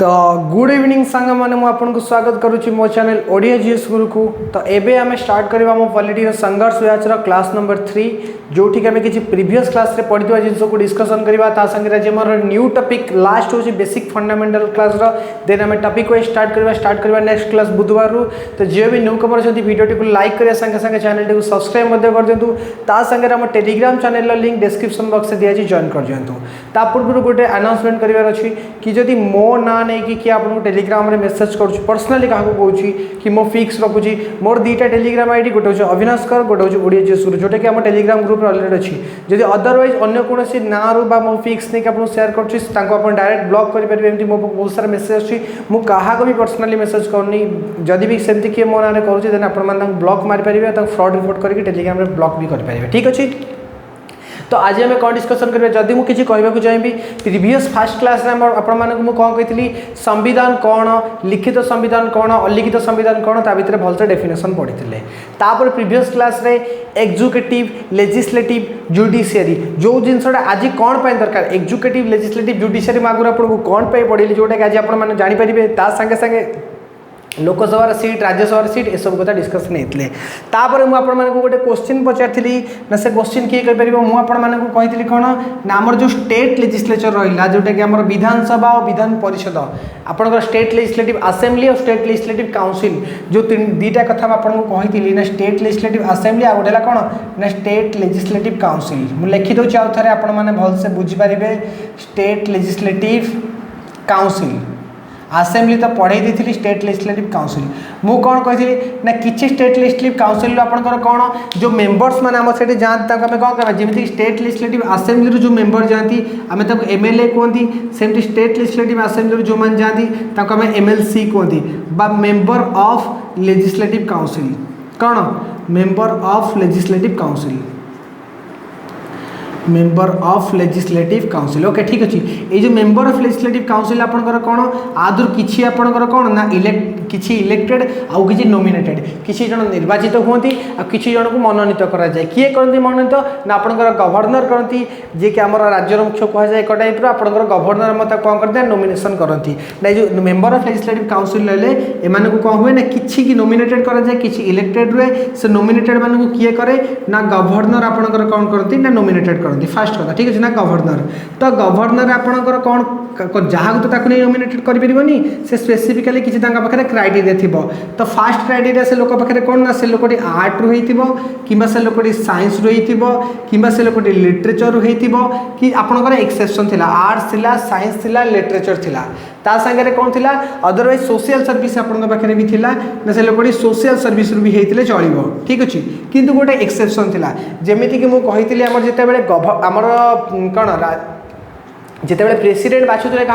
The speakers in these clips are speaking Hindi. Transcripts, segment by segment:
तो गुड इवनिंग सांग मैंने आपको स्वागत करुच्ची मो चैनल ओडिया जीएस गुरु को। तो एबे आम स्टार्ट करवा मो पॉलिटी संघर्ष व्याचर क्लास नंबर 3 जोटि आम किसी प्रीवियस क्लास रे पढ़ी जिन को डिस्कसन करवा संगे मोर न्यू टॉपिक लास्ट हूँ बेसिक फंडामेंटल क्लास देन आम टॉपिक को स्टार्ट करवा नेक्स्ट क्लास बुधवार रु। तो जो भी न्यू कमर अच्छी वीडियो को लाइक करने संगे संगे चैनल को सब्सक्राइब कर दिंतु। ता संगे आम Telegram channel link description box से दिया जॉइन कर दिंतु। ता पूर्व गोटे अनाउंसमेंट करार अच्छी कि जदि मो ना नहीं कि आपको टेलीग्राम रे मेसेज कर पर्सनाली क्या कहूँ कि मो फिक्स रखुची मोर दुईटा टेलीग्राम आईडी गोटे हूँ अविनाश कर गोटे हूँ ओडिया जीएस गुरु जोटा कि आम टेलीग्राम ग्रुप अलरेडी अच्छी। जदि अदरवाइज अन्य कौन ना रू मो फिक्स नहीं आपको सेयार कर डायरेक्ट ब्लॉक करेंगे। एमती मो बहुत सारा मेसेज अच्छी मुझे क्या भी पर्सनाली मेसेज करनी जदि भी सेमती किए मो ना करें आप ब्लॉक मारिपारे फ्रॉड रिपोर्ट करके टेलीग्राम रे ब्लॉक भी करेंगे। ठीक अच्छे। तो आज आम कौन डिस्कसन करें जदि मुझे किसी कहूँ चाहिए प्रीवियस फास्ट क्लास आपको कौन कही संविधान कौन लिखित संविधान कौन अलिखित संविधान कौन ता भीतर भलसे डेफिनेशन पढ़ी तापर प्रीवियस क्लास रे एग्जीक्यूटिव लेजिस्लेटिव जुडिशियरी जो जिनसा आज कौन पाई दरकार एग्जीक्यूटिव लेजिस्लेटिव जुडिशियरी आगुरी आपको कौन पाई पढ़ी जोटा कि आज आप जानीपारे ता संगे संगे लोकसभा सीट राज्यसभा सीट ये सब कथा डिस्कसन होते। तापर मुझे गोटे क्वेश्चन पचारि ना से क्वेश्चन किए कहीपर मुझे कही कौन ना आमर जो स्टेट लेजिस्लेचर रहा जोटा कि आम विधानसभा और विधान परिषद आपंकर स्टेट लेजिस्लेटिव असेंबली और स्टेट लेजिस्लेटिव काउंसिल जो दुईटा कथा आपको कही ना स्टेट लेजिस्लेटिव असेंबली आ गोटे कौन ना स्टेट लेजिस्लेटिव काउंसिल मुझे लिखिदे आउ थे आपने भलसे बुझीपारे स्टेट लेजिस्लेटिव काउंसिल असेंबली तो पढ़ाई दी स्टेट लेजिस्लेटिव काउंसिल मु कौन कही ना किसी स्टेट लेजिस्लेटिव काउंसिल आपंकर कौन जो मेंबर्स मैंने आम से जाते आम कौन करवा जमी स्टेट लेजिस्लेटिव असेंबली जो मेंबर जाती आम तक एमएलए कहती सेमती स्टेट लेजिस्लेटिव असेंबली जो मैंने जाती आम एमएलसी कहती मेंबर ऑफ लेजिस्लेटिव काउंसिल कौन member of legislative council member of legislative council. Okay ठीक अच्छे। ये जो मेंबर ऑफ लेजिस्लेटिव काउंसिल आपंकर कौन आदर किसी आपंकर कौन ना किसी इलेक्टेड आउ किसी नॉमिनेटेड किसी जन निर्वाचित होती आ किसी जन को मनोनीत करा जाए किए करती मनोनीत ना आपंकर गवर्नर करती जे कि आम राज्यर मुख्य कहुए एक टाइप आपंकर गवर्नर मत कौन करते नॉमिनेशन करती ना जो मेंबर ऑफ लेजिस्लेटिव काउंसिल रहे एम कौन हुए ना किसी की नॉमिनेटेड करा जाए किसी इलेक्टेड रुए से नॉमिनेटेड मानू किए करे ना गवर्नर आपंकर कौन करती ना नॉमिनेटेड फास्ट कथा ठीक अच्छे ना गवर्नर तो गवर्नर आपंकर कौन जहाँ तो नहीं नॉमिनेटेड करें से स्पेसिफिकाली किसी पाखे क्राइटेरिया थी। तो फास्ट क्राइटेरिया से लोक पाखे कौन ना से लोकटी आर्ट रु कि से लोकटी साइंस रु कि से लोकटी लिटरेचर रु कि आपंकर एक्सेप्शन थी आर्ट्स थी साइंस थी लिटरेचर थी ता सागर कौन थी अदरवाइज सोशल सर्विस आपण पाखे भी थिला ना से लोकटी सोशल सर्विस भी होते चलो ठीक अच्छे। किंतु गोटे एक्सेप्शन थिला जेमिति कि मुझे कही आम जिते आमर कौन जितेबाला प्रेसिडेंट बाछुले क्या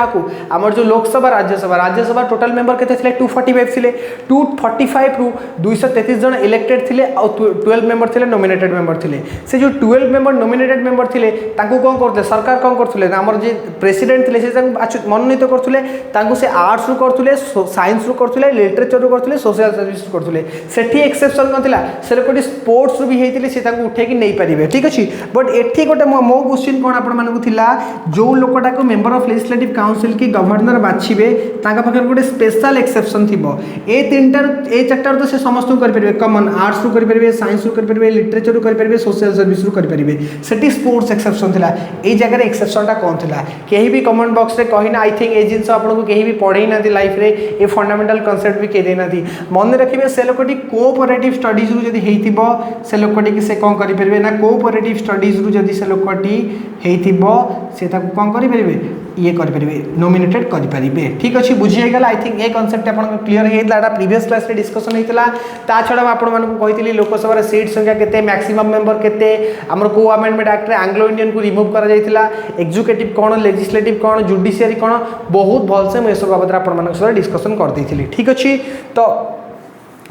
आमर जो लोकसभा राज्यसभा टोटाल मेंबर के 245 थे 245 रु 233 जन इलेक्टेड थे और 12 मेंबर थे नॉमिनेटेड मेंबर थे से जो 12 मेंबर नॉमिनेटेड मेंबर थे कौन करते सरकार कौन करते आमर जो प्रेसिडेंट थे से मनोनीत करते से आर्ट्स रु करते साइंस रु करते लिटरेचर रु करते सोशल सर्विस करते से एक्सेप्शन कौन थी से लोग स्पोर्ट्स रु भी होते से उठे नहीं पारे ठीक अच्छे। बट एटी गोटे मो क्वेश्चन कौन आप जो लोग को मेंबर ऑफ लेजिस्लेटिव काउंसिल की गवर्नर बाछिबे तांका पाखे गोटे स्पेशल एक्सेप्शन थिबो ए तीनटार ए चारटार तो से समस्त करें कॉमन आर्ट्स रु करें साइंस रु करें लिटरेचर रु करें सोशल सर्विस रु करें सेठी स्पोर्ट्स एक्सेप्शन थिला ए जगह एक्सेप्शनटा कौन थिला कहीं भी कमेंट बॉक्स रे कहिना आई थिंक ए जिनस आपको कहीं भी पढ़े ना लाइफ रे ए फंडामेंटल कॉन्सेप्ट भी कह ना मन रखिए से लोकटी कोऑपरेटिव स्टडीज रु जदी हेइथिबो से लोकटी कि से कौन करि परबे ना कोऑपरेटिव स्टडीज रु जदी से लोकटी हेइथिबो से ताको कौन करि ये करेंगे नॉमिनेटेड करेंगे ठीक अच्छे बुझीगला। आई थिंक ये कॉन्सेप्ट आप क्लीयर होता प्रीवियस क्लास डिस्कसन होता ता छड़ा आपको कही लोकसभा सीट संख्या के मैक्सिमम मेंबर के आमर को अमेंडमेंट एक्ट एंग्लो इंडियन को रिमूव कर एग्जीक्यूटिव कौन लेजिस्लेटिव कौन जुडिशियरी कौन बहुत भलसे मुझे सब बाबद आप डिस्कसन करदे ठीक अच्छे। तो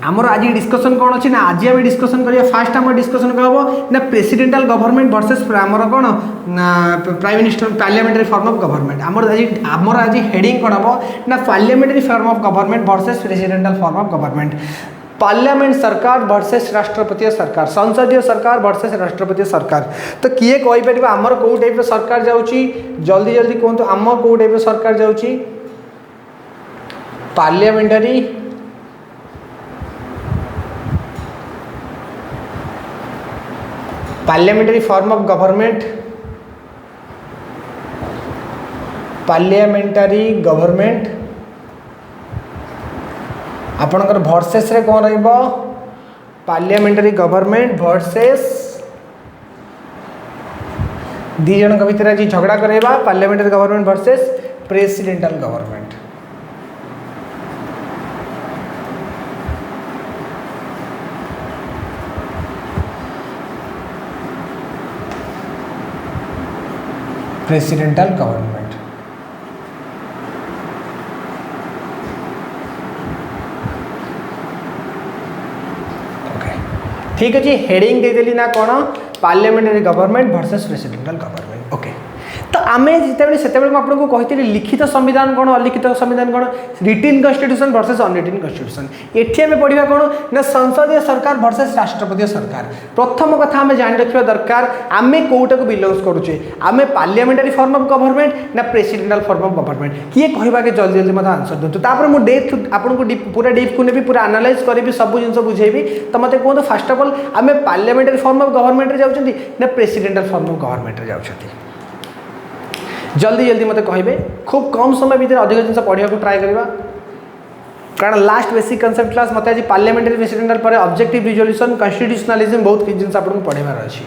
आमर आज डिस्कसन कौन अच्छी ना आज आम डिस्कसन करिया फास्ट आम डिस्कसन क्या हम ना प्रेसिडेंटाल गवर्नमेंट वर्सेस आमर कौन ना prime minister parliamentary form of government आमर आज हेडिंग कौन हम ना parliamentary form of government versus presidential form of government parliament सरकार वर्सेस राष्ट्रपति सरकार संसदीय सरकार वर्सेस राष्ट्रपति सरकार। तो किए कहीपर आमर कौ टाइप सरकार जाऊँगी जल्दी जल्दी कहतु आम कौ टाइप सरकार जाऊँगी parliamentary form of government, parliamentary government आपणकर वर्सेस रे कौन रहिबो पार्लियामेंटरी गवर्नमेंट वर्सेस दी जन भितर आज झगड़ा करेबा parliamentary government versus presidential government. Presidential government okay ठीक अच्छे हेडिंग देदेली ना कौन parliamentary government versus presidential government okay. तो आम जिते से आपको कही लिखित संविधान कौन अलिखित संविधान कौन written constitution versus unwritten constitution एटी आम पढ़ा कौन ना संसदीय सरकार वर्सेस राष्ट्रपति सरकार। प्रथम कथा आम जान रखा दरकार आम कौटा को बिलोंग्स करुचे आम पार्लियामेंटरी फॉर्म ऑफ गवर्नमेंट ना प्रेसिडेंटल फॉर्म ऑफ गवर्नमेंट किए कहवा के जल्दी जल्दी मत आंसर दिंतु तापर मु डेप्थ आपको पूरा डीप को नेबी पूरा एनालाइज करी सब जिन बुझेबी। तो मत कहूँ फास्ट ऑफ ऑल आम पार्लियामेंटरी फॉर्म ऑफ गवर्नमेंट जाऊँगी ना प्रेसिडेंटल फॉर्म ऑफ गवर्नमेंट जाऊँगी जल्दी जल्दी मत कहे खूब कम समय भितर अधिक जिन पढ़ा ट्राए करवा कारण लास्ट बेसिक कन्सेप्ट क्लास मत आज पार्लियामेंटरी प्रेसिडेंटल पर ऑब्जेक्टिव रिजोल्यूशन कन्स्टिट्यूशनलिज्म बहुत किसी जिन आपको पढ़ार अच्छी।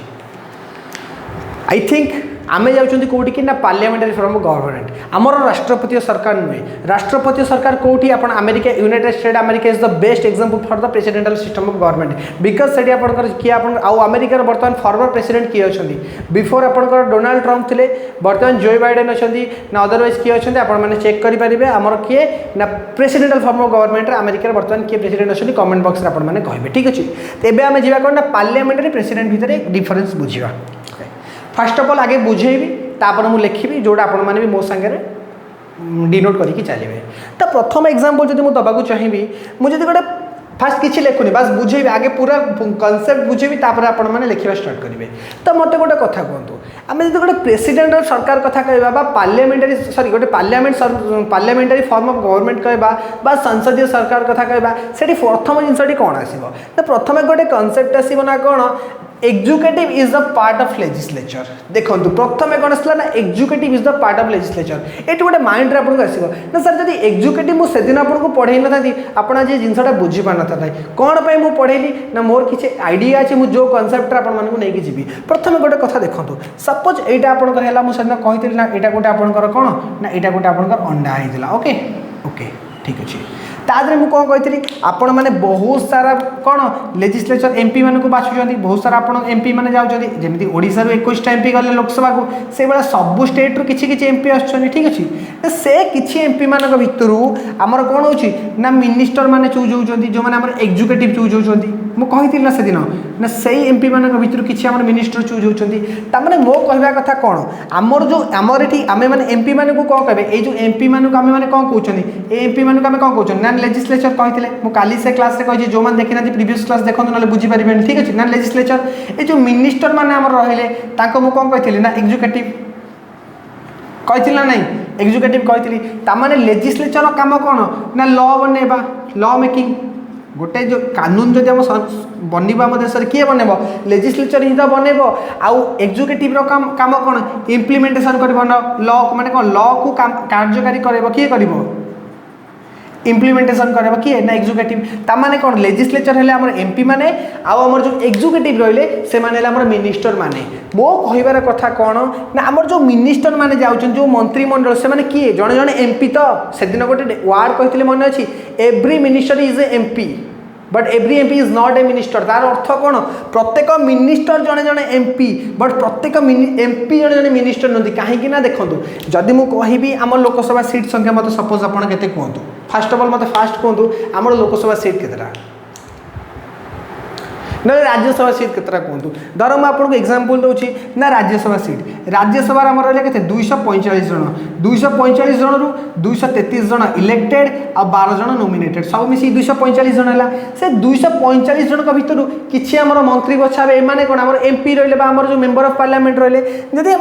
आई थिंक आम जाऊँगी कौटी कि ना पार्लियामेंटरी फॉर्म ऑफ गवर्नमेंट आमर राष्ट्रपति सरकार नुहे राष्ट्रपति सरकार कौटी आप America United state America is the best example for the presidential system of government because से किए अमेरिकार बर्तमान फॉर्मर प्रेसिडेंट किए अच्छा बिफोर आपंकर डोनाल्ड ट्रम्प थे बर्तमान जो बाइडेन अच्छा ना अदरवाइज किए अच्छा आपने चेक करेंगे आमर किए ना प्रेसिडेंटल फॉर्म ऑफ गवर्नमेंट अमेरिकार बर्तमान किए प्रेसिडेंट अच्छा कमेंट बॉक्स में आपने कहे ठीक अच्छे। तो आम जा कौन ना पार्लियामेंटरी प्रेसिडेंट भितर डिफरेन्स बुझा फास्ट ऑफ ऑल आगे बुझेबी तापर मुझे लिखी जोड़ा आपण मैंने भी मो सागर डिनोट करके चलिए। तो प्रथम एग्जांपल जब मुझे दबाक चाहिए मुझे गोटे फास्ट किसी लिखुनी बस बुझेबी आगे पूरा कनसेप्ट बुझेबी तापर आपण मैंने लिखा स्टार्ट करेंगे। तो मत गोटे कथा कहतु आम जो गोटे प्रेसिडेंटल सरकार कथा कहवा पार्लियामेंटरी सॉरी गोटे पार्लियामेंटरी फॉर्म ऑफ गवर्नमेंट कहवा संसदीय सरकार कथा कहवा से प्रथम जिनस कौन आसो तो प्रथम गोटे कनसेप्ट आसो ना कौन executive is the part of legislature. देखो प्रथम कौन आसला ना executive is the part of legislature ये गोटे माइंड रे आपको आसो ना सर जब एग्जीक्यूटिव मुझे से दिन आपको पढ़ाई ना था आप जिनसा बुझी पार ना कौन पर मुझे पढ़ेली ना मोर किसी आइडिया अच्छे मुझे जो कनसेप्ट आपको जी प्रथम गोटे कथा देखो सपोज यहाँ आपंकर मुझे कही ना यहाँ गोटे आपंकर कौन ना यहाँ गोटे आपंकर अंडा होता ओके ओके ठीक अच्छे तादरे मुझे कौन कही आपण मैंने बहुत सारा कौन लेजिस्लेचर एमपी मान को बाछुं बहुत सारा आप एमपी मैंने जाऊँगी जमी ओडिशा 21टा एमपी गले लोकसभा को से भाया सब स्टेट रु किसी एमपी आसुच्च ठीक अच्छे से किसी एमपी मान भितर आमर कौन हो ना मिनिस्टर मैंने चूज होती जो मैंने एग्जीक्यूटिव चूज होती मुझे कही ना से दिन ना से एमपी मान भितर किसी आम मिनिस्टर चूज होती ताने मो कहवा कथा कौन आमर जो आमर ये आम मैंने एमपी मान को कौन कहे ये जो एमपी मान को आम मैंने कौन कहते एमपी मान को आम कौन कहते ना लेजिस्लेचर कहते मुझे काली से क्लास रे कही जो मैंने देखी ना प्रीवियस क्लास देखो ना बुझीपारे ठीक अच्छे ना लेजिस्लेचर ये जो मिनिस्टर मैंने आम रही मुझे कौन कही ना एग्जीक्यूटिव कही ना नहीं एग्जीक्यूटिव कही ताने लेजिस्लेचर काम कौन ना लॉ बनवा लॉ मेकिंग गोटे जो कानून जो बनवा आम देश किए बनब लेजिस्लेचर ही तो बनब आउ एग्जीक्यूटिव काम कौन इम्प्लीमेंटेशन कर लॉ माने कौन लॉ को कार्यकारी कर किए कर इम्प्लीमेंटेशन करवा किए ना एग्जीक्यूटिव ताने कौन लेजिस्लेचर हेले आमर एमपी माने आमर जो एग्जीक्यूटिव रहिले से माने आमर मिनिस्टर माने मो कहिबार कथा कौन ना आमर जो मिनिस्टर माने जाउछन जो मंत्रिमंडल से माने किए जने जने एमपी तो से दिन गोटे वार्ड कहते मन अच्छी every minister is a MP but every MP is not a minister तार अर्थ कौन प्रत्येक मिनिस्टर जड़े जड़े एमपी बट प्रत्येक एमपी जड़े जड़े मिनिस्टर नुहति कहीं देखो जदि मुझे कहि आम लोकसभा सीट संख्या मत सपोज आप कहतु फास्ट ऑफ ऑल मत फास्ट कहतु आम लोकसभा सीट केतेटा ना राज्यसभा सीट केतटा कहतु धर मुझे आपको एग्जांपल दूसरी ना राज्यसभा सीट राज्यसभा आम रहा के 245 जन 245 जन रु 233 जन इलेक्टेड आ 12 जन नोमिनेटेड सब मिसी 245 जन है से 245 जन भितर किसी आम मंत्री बछा एमाने कौन आम एमपी रही जो मेंबर ऑफ पार्लियामेंट रही जदि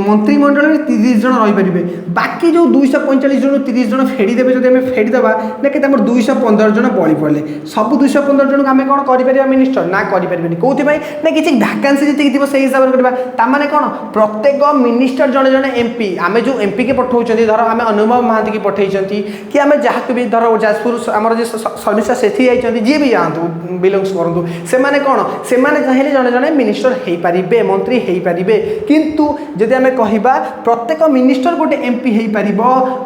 मंत्रिमंडल में 30 जन रहीपर बाकी जो 245 जन 30 जन फेड़देवे जब आम फेड़देवा ना कि 215 जन बड़ी पड़े सब 215 जन आम कौन कर मिनिस्टर ना करें कौन ना किसी भैकेंसी जी थी से हिसाब से करवा कौन प्रत्येक मिनिस्टर जड़े जड़े एमपी आम जो एमपी के पठाऊँ धर आम अनुभव महांती की पठे कि आम जहाँ भी धर जाजपुर आम जो शर्मिष्ठा सेठी जाती जी भी जातु बिलंग्स करूँ से कौन से चाहिए जड़े जड़े मिनिस्टर हो पारे मंत्री हो पारे किंतु जदि आम कह प्रत्येक मिनिस्टर गोटे एमपी हो पार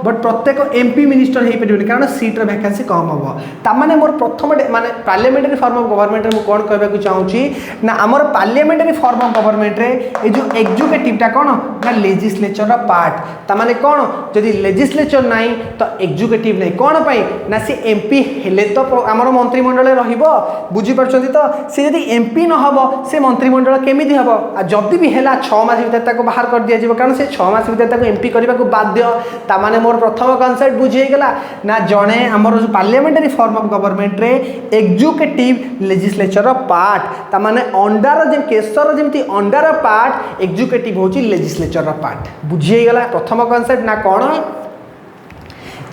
बट प्रत्येक एमपी मिनिस्टर हो पारे कारण सीट्र भैकेंसी कम हम ताने मोर प्रथम माने पार्लियामेंटारी फॉर्म ऑफ गवर्नमेंट रे कौन कहबा चाहूँगी ना आमर पार्लियामेंटारी फॉर्म ऑफ गवर्नमेंट रे ए जो एग्जीक्यूटिवटा कौन ना लेजिस्लेचर पार्ट ताने कौन जदि लेजिस्लेचर नाई तो एग्जीक्यूटिव नहीं कौन पाई ना सी एमपी हेले तो आमर मंत्रिमंडल रहिबो बुझी परछंती तो से जदि एमपी न हबो से मंत्रिमंडल केमिति हबो आ जदि भी हेला 6 मास भीतर ताको बाहर कर दिया जिवो कारण से 6 मास भीतर ताको एमपी करबा को बाध्य ताने मोर प्रथम कांसेप्ट बुझी गेला ना जणे आमर जो पार्लियामेंटारी फॉर्म ऑफ गवर्नमेंट रे एग्जीक्यूटिव लेजिस्लेचर पार्ट ताने अंडार जे केसर जेमती अंडार पार्ट एग्जीक्यूटिव होची लेजिस्लेचर पार्ट बुझी गेला प्रथम कांसेप्ट ना कौन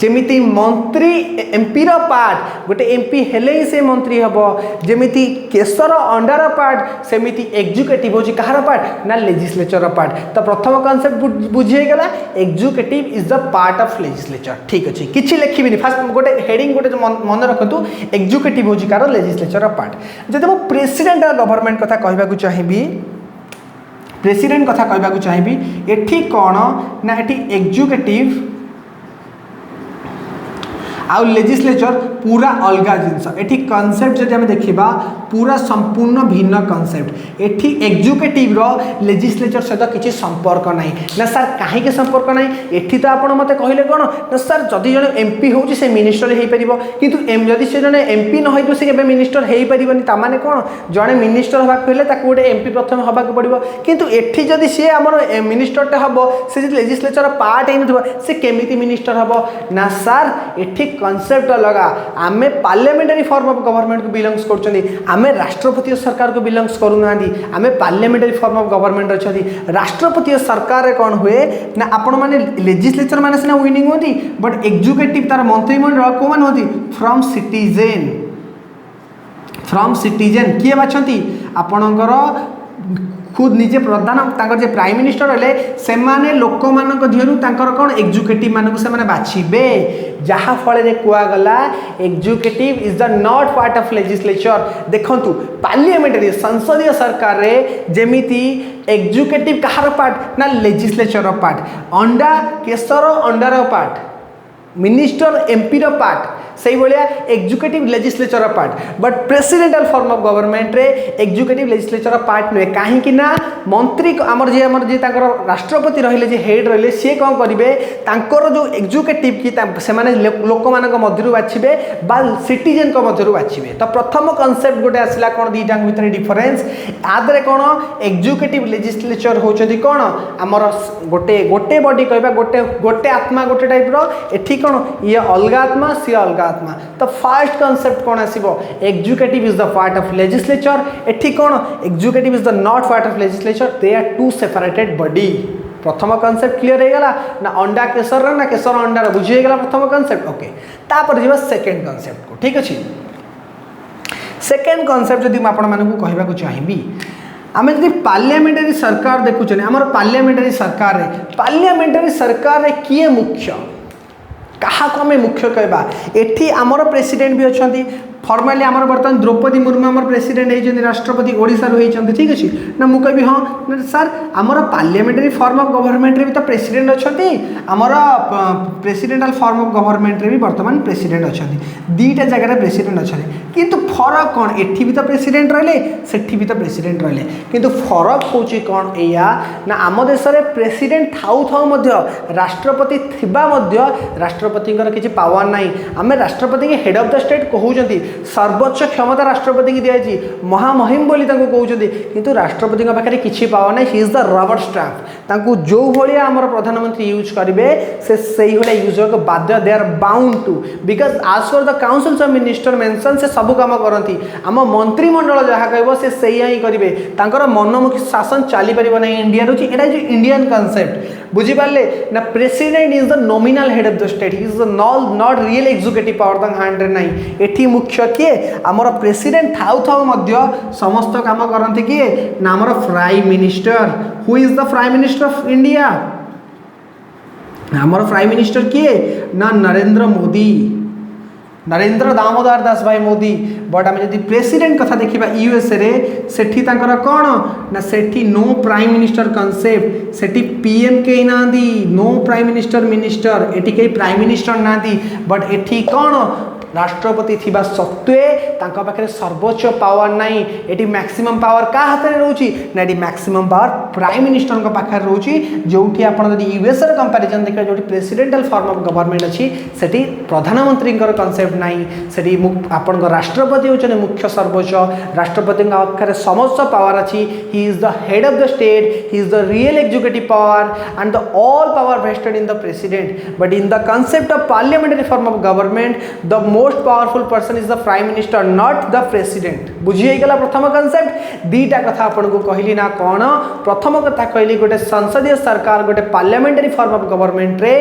जमिति मंत्री एमपी रो पार्ट गोटे एमपी हेले ही से मंत्री हम जमिति केसर अंडार पार्ट सेमिति एग्जीक्यूटिव होची कहार पार्ट ना लेजिस्लेचर पार्ट तो प्रथम कांसेप्ट बुझी गेला executive is the part of legislature ठीक अच्छे किसी लिखिबिनी फास्ट गोटे हेडिंग गोटे मन रखतु एग्जीक्यूटिव होची कार लेजिस्लेचर पार्ट जदि मो प्रेसिडेंट गवर्नमेंट कथा कहबा चाहिए प्रेसिडेंट कथा कहबा चाहिए एठी कौन ना एठी एग्जीक्यूटिव आउ लेजिस्लेचर पूरा अलग जिनस एठी कॉन्सेप्ट जब देखा पूरा संपूर्ण भिन्न कॉन्सेप्ट एठी एग्जीक्यूटिव रो लेजिस्लेचर सहित किसी संपर्क नहीं ना सर कहीं संपर्क नहीं एठी तो आपण मते कहले कौन ना सर जदि जड़े एमपी हो से मिनिस्टर हो पार कितु जदि से जड़े एमपी न हो से मिनिस्टर हो पारे ताने कौन जड़े मिनिस्टर हाँक गोटे एमपी प्रथम हाँक पड़ो कितु एठी जदि सी आम मिनिस्टरटे हम से लेजिस्लेचर पार्ट हो से केमिति मिनिस्टर हम ना सर एठी कॉन्सेप्ट अलग आम पार्लियामेंटारी फॉर्म ऑफ गवर्नमेंट को बिलोंग्स कर राष्ट्रपति सरकार को बिलोंग्स करूना आम पार्लियामेंटारी फॉर्म ऑफ गवर्नमेंट अच्छा राष्ट्रपति सरकार कौन हुए ना आपण मैंने लेजिस्लेचर मैंने सीना विनिंग होती बट एग्जीक्यूटिव तार मंत्रिमंडल कौन होती फ्रॉम सिटीजन किए बाछंती आपणकर खुद निजे प्रधान जे प्राइम मिनिस्टर रहे से लोक मान कौन एग्जीक्यूटिव मानक से बाछिबे जहाँ फल कहगला executive is the not part of legislature देखंतु पार्लियामेंटारी संसदीय सरकार रे जेमिति एग्जीक्यूटिव कहार पार्ट ना लेजिस्लेचर पार्ट अंडा केसर अंडार पार्ट मिनिस्टर एमपी रो पार्ट से भाया executive legislature part but presidential form of government रे एग्जीक्यूटिव लेजिस्लेचर पार्ट नुहे कहीं मंत्री आमर जी राष्ट्रपति रहिले जे हेड रहिले सी कौन करेंगे जो एग्जीक्यूटिव की से लोक मान मध्य बाछे बा सिटीजन मध्य बाछे तो प्रथम कॉन्सेप्ट गोटे आसला कौन दीटा भितर डिफरेन्स आदरे कौन एग्जीक्यूटिव लेजिस्लेचर होती कौन आमर गोटे गोटे बॉडी कहबा गोटे गोटे आत्मा गोटे टाइप रो एठी कौन ये अलग आत्मा सी अलग आत्मा तो फर्स्ट कॉन्सेप्ट कौन आसीबो executive is the part of legislature एठी कौन executive is the not part of legislature they are two separated body प्रथम कॉन्सेप्ट क्लियर हो गला ना अंडा केसर ना केसर अंडार बुझी गला प्रथम कॉन्सेप्ट ओके तापर जीवा सेकंड कॉन्सेप्ट को ठीक अछि सेकंड कॉन्सेप्ट जदि मैं आपण मानकु कहबा को चाहिबी आम जब पार्लियामेंटारी सरकार देखुचे आमर पार्लियामेंटारी सरकार रे किए मुख्य कहा को आम मुख्य कहबा एठी आमर प्रेसिडेंट भी अच्छा फॉर्माली आमर बर्तमान द्रौपदी मुर्मू आमर प्रेसिडेंट होती राष्ट्रपति ओडिशा होती ठीक अच्छे ना मुझे कह हाँ ना सर आमर पार्लियामेंटारी फॉर्म ऑफ गवर्नमेंट रे भी तो प्रेसिडेंट अच्छा आमर प्रेसिडेंटाल फॉर्म ऑफ गवर्नमेंट रे भी बर्तमान प्रेसिडेंट अच्छा दीटा जगह प्रेसिडेंट अच्छा किंतु फरक कौन एठी भी तो प्रेसिडेंट रहिले सेठी भी तो प्रेसिडेंट रहिले किंतु फरक होची कौन एया ना आम देश में प्रेसिडेंट थाउ थाउ मध्य राष्ट्रपति थिबा मध्य राष्ट्रपति किसी पावर नहीं आम राष्ट्रपति के हेड ऑफ द स्टेट कहते सर्वोच्च क्षमता राष्ट्रपति की दिखाई महामहिम बोली कहते किंतु राष्ट्रपति पाखे किसी पावर ना ही इज द रबर स्टाम्प जो भाया आम प्रधानमंत्री यूज करेंगे से यूज बाध्य they are bound to because आज पर the councils of minister mention से सब काम करती आम मंत्रिमंडल जहाँ कह से ही करेंगे मनमुखी शासन चली पार ना इंडिया रोचे यहाँ जो इंडियन कॉन्सेप्ट बुझीपारे ना president is the nominal head of the state is the not real executive power तक हैंड रे नहीं एठी मुख्य किए आमर प्रेसिडेंट थाउ थाउ मध्य समस्त काम करते किए ना आमर prime minister who is the prime minister of India आमर प्राइम मिनिस्टर किए ना नरेंद्र दामोदर दास भाई मोदी बट आम जब प्रेसिडेंट कथा देखा यूएसए रे सेठी तांकर कौन ना सेठी नो प्राइम मिनिस्टर कॉन्सेप्ट सेठी पीएम कहीं ना नो प्राइम मिनिस्टर एटी कहीं प्राइम मिनिस्टर ना बट एठी कौन राष्ट्रपति थिबा सत्वे तांका पाखे सर्वोच्च पावर नहीं एटी मैक्सिमम पावर का हाथ में रोची ना eighty maximum power prime minister को पाखे रोची जोठी आपण जदि यूएस र कंपैरिजन देखा जोठी प्रेसिडेंटल फॉर्म ऑफ गवर्नमेंट अछि सेठी प्रधानमंत्री कॉन्सेप्ट नहीं सेठी आपण राष्ट्रपति होचने मुख्य सर्वोच्च राष्ट्रपति पाखे समस्त पावर अछि he is the head of the state he is the real executive power and the all power vested in the president but in the concept of parliamentary form of government the most powerful person is the prime minister not the president बुझीगला प्रथम कॉन्सेप्ट दीटा कथा आपन को कहली ना कौन प्रथम कथा कहली गोटे संसदीय सरकार गोटे पार्लियामेंटरी फॉर्म ऑफ गवर्नमेंट रे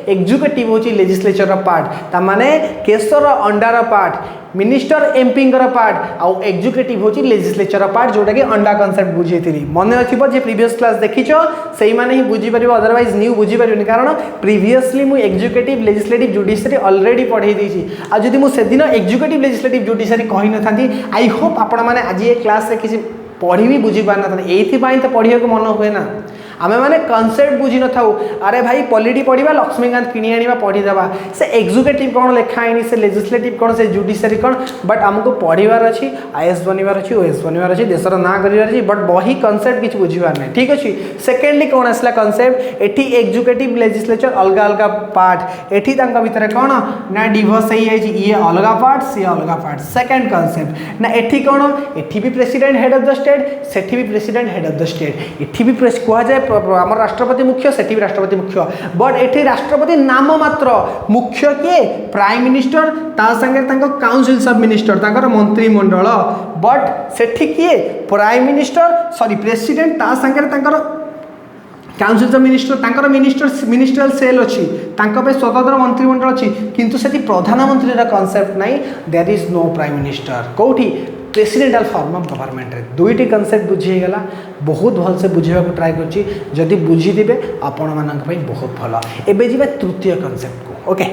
एग्जीक्यूटिव होची लेजिस्लेचर पार्ट ता माने केसर अंडार पार्ट मिनिस्टर एमपी पार्ट आउ एग्जीक्यूटिव होची लेजिस्लेचर पार्ट जोटा कि अंडा कॉन्सेप्ट बुझेती मन अच्छी जे प्रीवियस क्लास देखीच से मैंने ही बुझीपर अदरवाइज न्यू बुझीपर कारण प्रीवियसली मुझे एग्जीक्यूटिव लेजिस्लेटिव जुडिशियरी ऑलरेडी पढ़ाई देती आज मुझे दिन एग्जीक्यूटिव लेजिस्लेटिव जुडिशियरी कही न था आई होप आपण मैंने आज ये क्लास रे किसी पढ़ी भी बुझी पार ना ये तो पढ़ा मन हुए ना आमे माने कॉन्सेप्ट बुझी न था अरे भाई पॉलिटी पढ़ा लक्ष्मीकांत किणी आनी पढ़ीदेवा से एग्जीक्यूटिव कौन लिखाई से लेजिस्लेटिव कौन से जुडिशियरी कौन बट आमको पढ़ार अच्छी आईएएस बनवार अच्छी ओएस बनवार अच्छी देशर ना कर बट बही कॉन्सेप्ट किसी बुझीबार ना ठीक अच्छे सेकेंडली कौन आसला कॉन्सेप्ट एटी एग्जीक्यूटिव लेजिस्लेचर अलग अलग पार्ट एटी भितर कौन ना डिवोर्स ये अलग पार्ट सी अलग पार्ट सेकेंड कॉन्सेप्ट ना एटी कौन एटी भी president head of the state सेठी भी president head of the state एटी भी कह जाए आम राष्ट्रपति मुख्य सेठी भी राष्ट्रपति मुख्य बट एठी राष्ट्रपति नाम मात्र मुख्य किए प्राइम मिनिस्टर ता संगे काउंसिल्स ऑफ मिनिस्टर तांकर मंत्रिमंडल बट सेठी किए प्राइम मिनिस्टर सॉरी प्रेसिडेंट ता संगे तांकर काउंसिल्स ऑफ मिनिस्टर तांकर मिनिस्ट्रियल सेल अच्छी स्वतंत्र मंत्रिमंडल अच्छी किंतु सेठी प्रधानमंत्री रा कॉन्सेप्ट नहीं there is no prime minister कोठी प्रेसिडेंटल फॉर्म ऑफ गवर्नमेंट रे दुईटी कॉन्सेप्ट बुझीगला बहुत भल से बुझेबा को ट्राई करछि जदि बुझीदिबे आपण मानक भाई बहुत भल एबे जिबे तृतीय कॉन्सेप्ट को ओके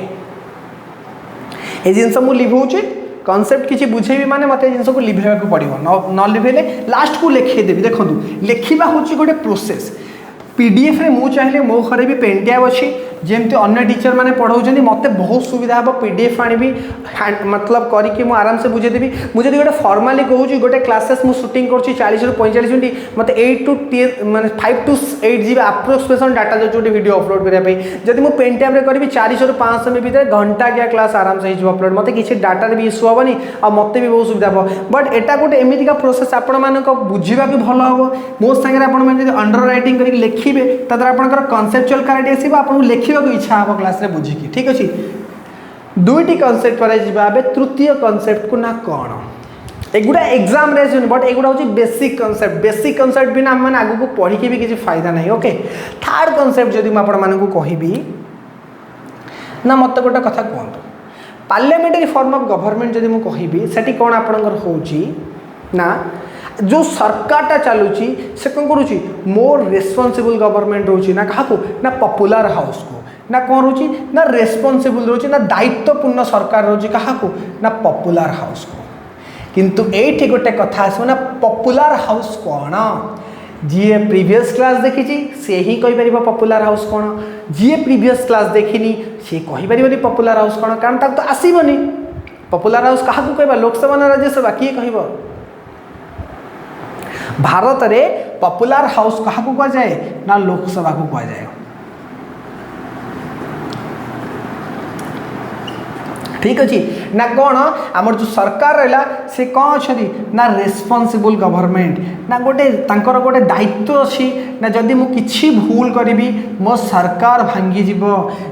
ए जिंस मु लिभौछि कॉन्सेप्ट किछि बुझेबी माने मते जिंस को लिभेबा को पड़िबो न लिभेले लास्ट को लिखि देबी देखंतु लिखिबा होछि गोटे प्रोसेस पीडीएफ रे मु चाहिले मो घरे भी पेन टैब अच्छी जमती अन्य टीचर मैंने पढ़ाऊँ मत बहुत सुविधा हम पीडीएफ आनी मतलब करके मुझे आराम से बुझेदेवी मुझे गोटे फॉर्माली कहूँ गोटे क्लासेस मुझे शूटिंग कर 40 ରୁ 45 मिनट मत 8 to 10 माने 5 to 8 GB अप्रोक्सिमेशन डाटा जो वीडियो अपलोड करने जब मुझे पेन टैब करी 400 ରୁ 500 मिनट भर घंटा क्या क्लास आराम से हो अपलोड मत किसी डाटा भी इश्यू हेनी आ मत भी बहुत सुविधा हम बट एटा गोटे एमतीका प्रोसेस आपण मानक बुझा भी भल हम मो सागर आप अंडर राइटिंग करके लिखे तार आप कनसेप्चुअल क्लैरिटी आसो आपको लिखा इच्छा हम क्लास रे बुझिकी ठीक अच्छे दुईटी कॉन्सेप्ट पर जाबे तृतीय कॉन्सेप्ट को ना कौन एगुड़ा एग्जाम रे बट एगुड़ा हूँ बेसिक कॉन्सेप्ट भी ना आम मैंने आगू पढ़ी भी किसी फायदा नहीं ओके थर्ड कॉन्सेप्ट जदि मुझे कहबी ना मत गोटे कथा कहतु पार्लियामेंटरी फॉर्म ऑफ गवर्नमेंट जदि मुझे कहबी से कौन आपणकर होची ना जो सरकारटा चलुची से कौन करुच्ची मोर रेस्पॉन्सिबल गवर्नमेंट रोची ना क्या ना पॉपुलर हाउस को ना कौन रोची ना रेस्पॉन्सिबल रोची ना दायित्वपूर्ण सरकार रोची क्या ना पॉपुलर हाउस को किंतु एठी गोटे कथा आसो ना पॉपुलर हाउस कौन जी प्रीवियस क्लास देखी सी ही कहीपर पॉपुलर हाउस कौन जी प्रीवियस क्लास देखनी सी कहीपर पॉपुलर हाउस कौन कारण तक तो आसबनी पॉपुलर हाउस क्या कहवा लोकसभा ना राज्यसभा किए कह भारत रे पॉपुलर हाउस क्या कह जाए ना लोकसभा को कह जाए ठीक अच्छे ना कौन आमर जो सरकार रहा से कौन अच्छा ना रेस्पॉन्सिबल गवर्नमेंट ना गोटे तांकर गोटे दायित्व अच्छी ना जदि मु किछि भूल करी मो सरकार भांगी जीव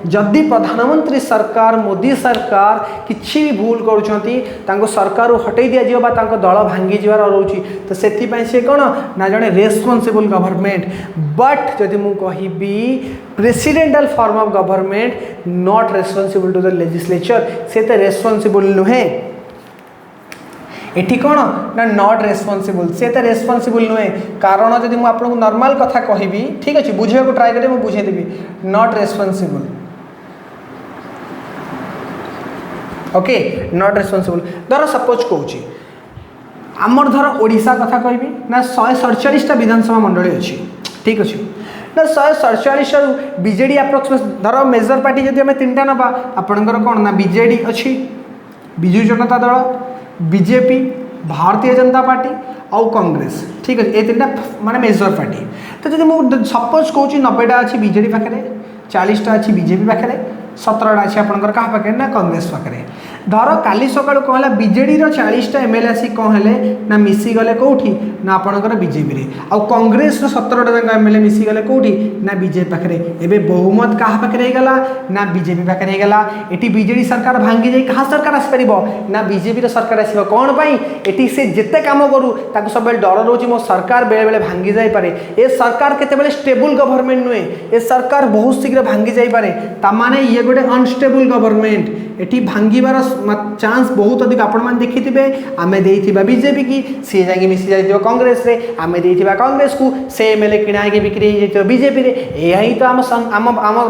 जदि प्रधानमंत्री सरकार मोदी सरकार किछि भी भूल करुँच सरकार हटई दि जाव दल भांगी जीवार रोचे तो से कौन ना जड़े रेस्पॉन्सिबल गवर्नमेंट बट जदि मु कहिबी presidential form of government not responsible to the legislature से तो रेस्पॉन्सिबल नुहे एठी कौन ना नॉट रेस्पॉन्सिबल से तो रेस्पॉन्सिबल नुहे कारण जदि मुझे आपको नॉर्मल कथा कहबी ठीक अच्छे बुझे को ट्राए करें मुझे बुझेदेवी not responsible okay not responsible धर सपोज कहूँ आमर धर ओडिशा कथा कहबी ना 147 विधानसभा मंडली अच्छी ठीक अच्छे ना 147 बीजेडी अप्रोक्सीमेट धर मेजर पार्टी जब आम 3टा नवा आपणकर कौन ना बीजेडी अच्छी विजु जनता दल बीजेपी भारतीय जनता पार्टी आउ कांग्रेस ठीक अच्छे ये 3टा माने मेजर पार्टी तो जब मुझे सपोज कहूँ 90टा अच्छी बीजेडी पाखे 40टा अच्छी बीजेपी पाखे 17टा अच्छी आपंकर क्या पाखे ना कांग्रेस पाखे धर काली सकाळु कौन है बीजेडी 40टा एमएलए आसी कौन है ना मिसीगले कौटी ना आपणकर बीजेपी आउ कांग्रेस 17टा एमएलए मिसीगले कौटी ना बीजेपी पाखे एवं बहुमत क्या पाखे गला ना बीजेपी पाखे गला ये बीजेडी सरकार भांगी जाए क्या सरकार आसपार ना बीजेपी सरकार आस कौन ये से जिते कम करूँ सब डर रोचे मो सरकार बेले बेले भांगी जापे ये सरकार केते स्टेबल गवर्नमेंट नुहे ये सरकार बहुत शीघ्र भांगी जापे ताने ये गोटे अनस्टेबल गवर्नमेंट ये भांगार चांस बहुत अधिक आपण मैंने देखिथे आम देथिबा बीजेपी की सी जाकि मिसी जाइथिबो कांग्रेस रे आम देथिबा कांग्रेस को से एमएलए किणा के बिक्री हो जाइथिबो बीजेपी रे यही तो आम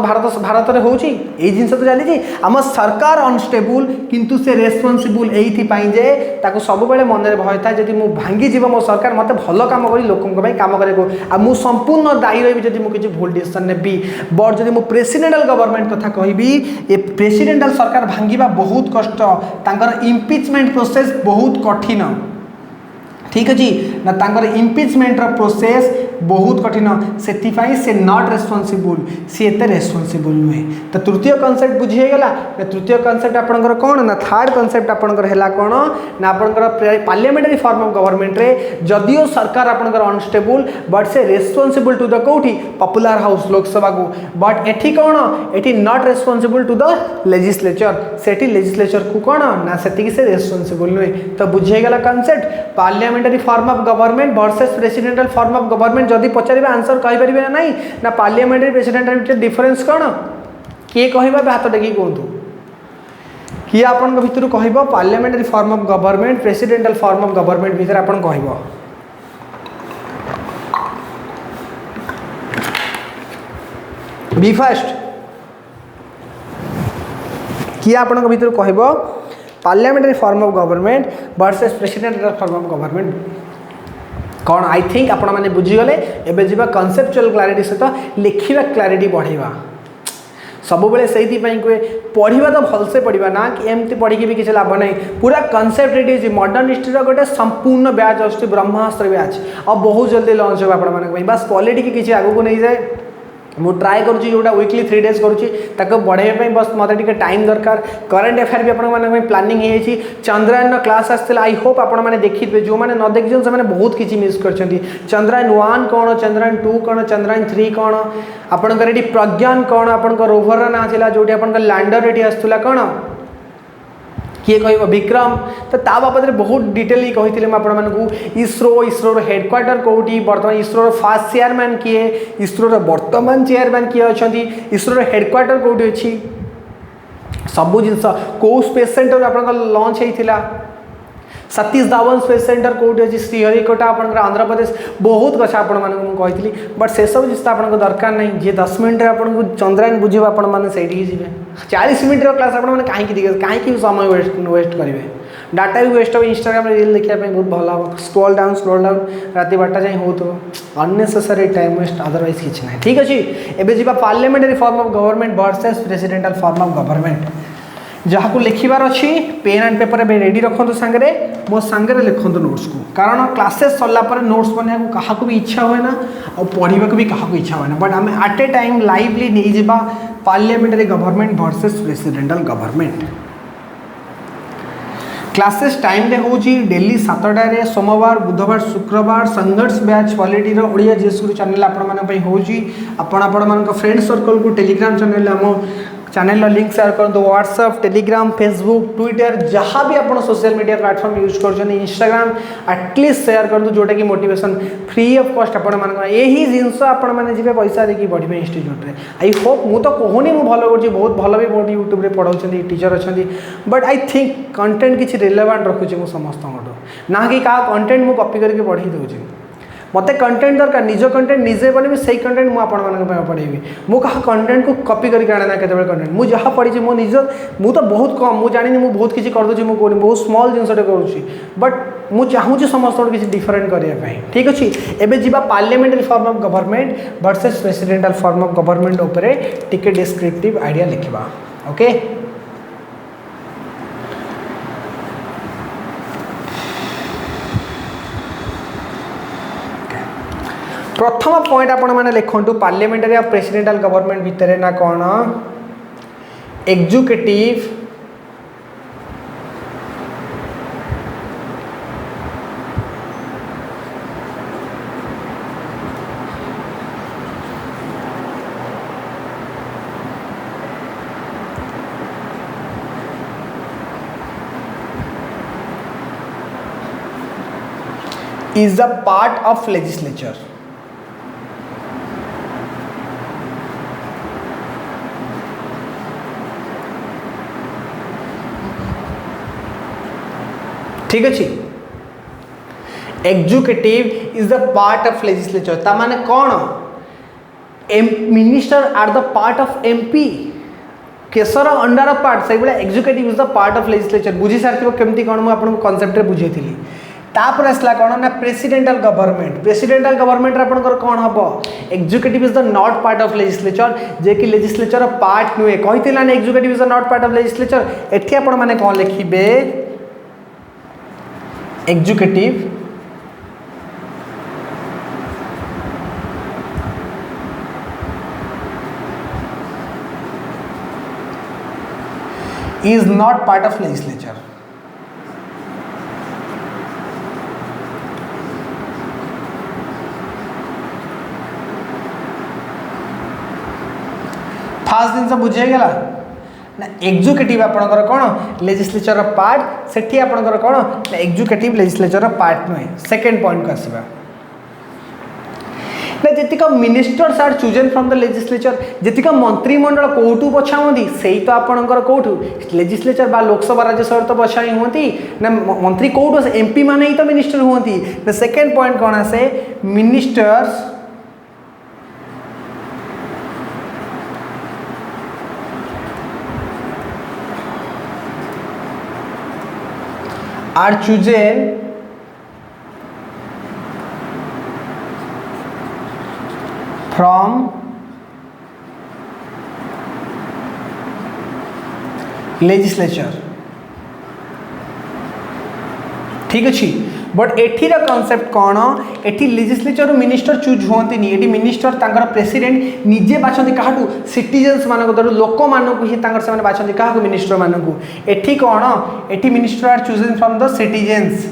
भारत रे होउची ए जिंस तो चली आम सरकार अनस्टेबल किंतु से रेस्पॉन्सिबल एथि जे ताको सब बेले मन रे भय था जदि मु भांगी जीव मो सरकार मते भलो काम करी लोकन पई काम करे को आ मु संपूर्ण दायी रही जदि मु किछि भूल डिसीजन नेबी बट जदि मु प्रेसिडेंटल गवर्नमेंट कथा कहबी ए प्रेसिडेंटल सरकार भांगीबा बहुत कष्ट तांकर इम्पिचमेंट प्रोसेस बहुत कठिन ठीक अच्छे ना तांकर इम्पिचमेंट प्रोसेस बहुत कठिन से नॉट रेस्पॉन्सिबल सी एते रेस्पॉन्सिबल नुहे तो तृतीय कॉन्सेप्ट बुझीगला ना तृतीय कॉन्सेप्ट आपनकर कौन ना थर्ड कॉन्सेप्ट आपनकर हैला कौन ना आपनकर पार्लियामेंटरी फॉर्म ऑफ गवर्नमेंट रे जदियो सरकार आपनकर अनस्टेबल बट से रेस्पॉन्सिबल टू द कोठी पॉपुलर हाउस लोकसभा को बट एठी कौन एठी not responsible to the legislature सेठी लेजिस्लेचर को कौन ना सेठी से रेस्पॉन्सिबल नुहे तो बुझीगला concept parliamentary form of government versus presidential form of government जदि पचारे आंसर कहीपर ना नहीं ना पार्लियामेंटरी प्रेसिडेंटल डिफरेंस कौन किए कह हाथ टेक कहतु किए आपण भितर कह parliamentary form of government presidential form of government भितर आपण कह बी फास्ट किए आपण भितर कह parliamentary form of government versus presidential form of government कौन आई थिंक आपण मैंने बुझीगले एवं जी कनसेप्चुअल क्लारिटी सहित लिखा क्लारिटी बढ़ेगा सब बेले से कहे पढ़ा तो भलसे पढ़ा ना कि एमती पढ़ी भी किसी लाभ नहीं पूरा कनसेप्ट रेडी मॉडर्न हिस्ट्री गोटे संपूर्ण बैच आसुच्छी ब्रह्मास्त्र बैच और बहुत जल्दी लॉन्च हो आप बस पॉलिटी की किसी आगू नहीं जाए मु ट्राए करुँची जोटा वीकली 3 डेज करुँची बढ़ाई बस मतलब टे टाइम दरकार करंट अफेयर भी आप प्लानिंग हो चंद्रयान क्लास आसला आई होप आपने देखिए जो मैंने न देखी से बहुत किसी मिस कर चंद्रयान 1 कौन चंद्रयान 2 कौन चंद्रयान 3 कौन आपंकर ये प्रज्ञान कौन आप रोभर ना था जो आप लैंडर ये आसला कौन किए कह विक्रम तो ता बाबद बहुत डिटेल कही आपको इसरो हेडक्वार्टर कौटी बर्तमान इसरो फास्ट चेयरमैन किए इसरो वर्तमान चेयरमैन किए अच्छा इसरो हेडक्वार्टर कौटी अच्छी सबू जिनस कौ स्पेस सेंटर आप लॉन्च होता सतीश धावन स्पेस सेंटर कौटी अच्छी श्रीहरिकोटा आपंकर आंध्र प्रदेश बहुत कथा आपी बट से सब जिस आपको दरकार नहीं जी 10 मिनट आपको चंद्रयान बुझे आपठी जी 40 मिनट क्लास आपने कहीं समय वेस्ट करेंगे डाटा भी वेस्ट हो इंस्टाग्राम रील देखापी बहुत भल हम स्क्रॉल डाउन राति 12टा जाए हो तो अननेसेसरी टाइम वेस्ट अदरवाइज किसी ना ठीक अच्छे एवं जी parliamentary form of government versus presidential form of government जहाँ को लिखार अच्छी पेन एंड पेपर में रेडी रखु सांगे मो सांगे लिखु नोट्स को कारण क्लासेस सरला नोट्स बनने क्या भी इच्छा हुए ना और पढ़ा भी क्या इच्छा हुए ना बट आम एट ए टाइम लाइवली नहीं जावा parliamentary government versus presidential government classes time रे होची डेली 7 सोमवार बुधवार शुक्रवार Sangharsh batch polity Odia GS Guru channel आपण मन पई होची आपण मन फ्रेंड सर्कल को टेलीग्राम चैनल हम चैनल लिंक शेयर कर दो व्हाट्सएप टेलीग्राम फेसबुक ट्विटर जहाँ भी आप सोशल मीडिया प्लेटफॉर्म यूज कर इंस्टाग्राम एटलिस्ट शेयर कर दो जोटा कि मोटिवेशन फ्री ऑफ कॉस्ट आपण मान यही जिनस आपण मैंने जी पैसा देकी पढ़े इंस्टीट्यूट रे आई होप मु तो कहूनी मु भल कर बहुत भल भी बहुत यूट्यूब रे पढ़ाऊँ टीचर अच्छा बट आई थिंक कंटेंट किसी रिलेवेंट रखुच्छी मुझ समस्त ना कि क्या कंटेंट मुझे कॉपी करके पढ़ी दूसरी मत कंटेंट दरकार निज कंटेंट निजे बनी से कंटेंट मुझे पढ़ेबी मु कहा कंटेंट को कॉपी करके आने ना केतबे कंटेंट मुझे जहाँ पढ़ी मो निज मु तो बहुत कम मुझे जानी मुझे बहुत किसी कर दूसरी मुझे बहुत स्मॉल जिनसटे करुँची बट मुझे चाहूँगी समस्त किसी डिफरेंट करने ठीक अच्छे एवं जी parliamentary form of government versus presidential form of government उपरे टिके डिस्क्रिप्टिव आइडिया लिखा ओके प्रथम पॉइंट आपण मैंने लिखु पार्लियामेंटारी और प्रेसिडेंटल गवर्नमेंट भितर ना कौन executive is a part of legislature ठीक अच्छे executive is the part of legislature ता माने कौन minister are the part of MP केसर अंडर पार्ट से भाई executive is the part of legislature बुझी सारी केमती कौन मुझे आपको कॉन्सेप्ट बुझे तापर आसला कौन ना प्रेसिडेंटल गवर्नमेंट आपंकर कौन हम executive is the not part of legislature जे कि लेजिस्लेचर पार्ट नुहे कही ना executive is the not part of legislature एठी आपण माने कौन लिखिबे executive is not part of legislature first जिन बुझेगला ना एग्जीक्यूटिव आपणकर कौन लेजिस्लेचर पार्ट सेठी आपणकर कौन ना एग्जीक्यूटिव लेजिस्लेचर पार्ट नुहे सेकेंड पॉइंट को आसवा ना जेतिक ministers are chosen from the legislature जेतिक मंत्रिमंडल कौटू बछाऊँगी से तो आपणकर कौटू लेजिस्लेचर बा लोकसभा राज्यसभा तो बछाई हुंती ना मंत्री कौटू एमपी माने ही तो मिनिस्टर हुंती ना सेकेंड पॉइंट कौन आसे ministers are chosen from legislature ठीक अच्छी बट एठी रा कॉन्सेप्ट कौन एठी लेजिस्लेचर मिनिस्टर चूज होती नहीं एठी मिनिस्टर तांकर प्रेसिडेंट निजे बाछंती काहाटू सिटीजन्स मानक दरु लोक मानक ही तांकर से माने बाछंती काहाकू मिनिस्टर मानक एठी कौन एठी minister are chosen from the citizens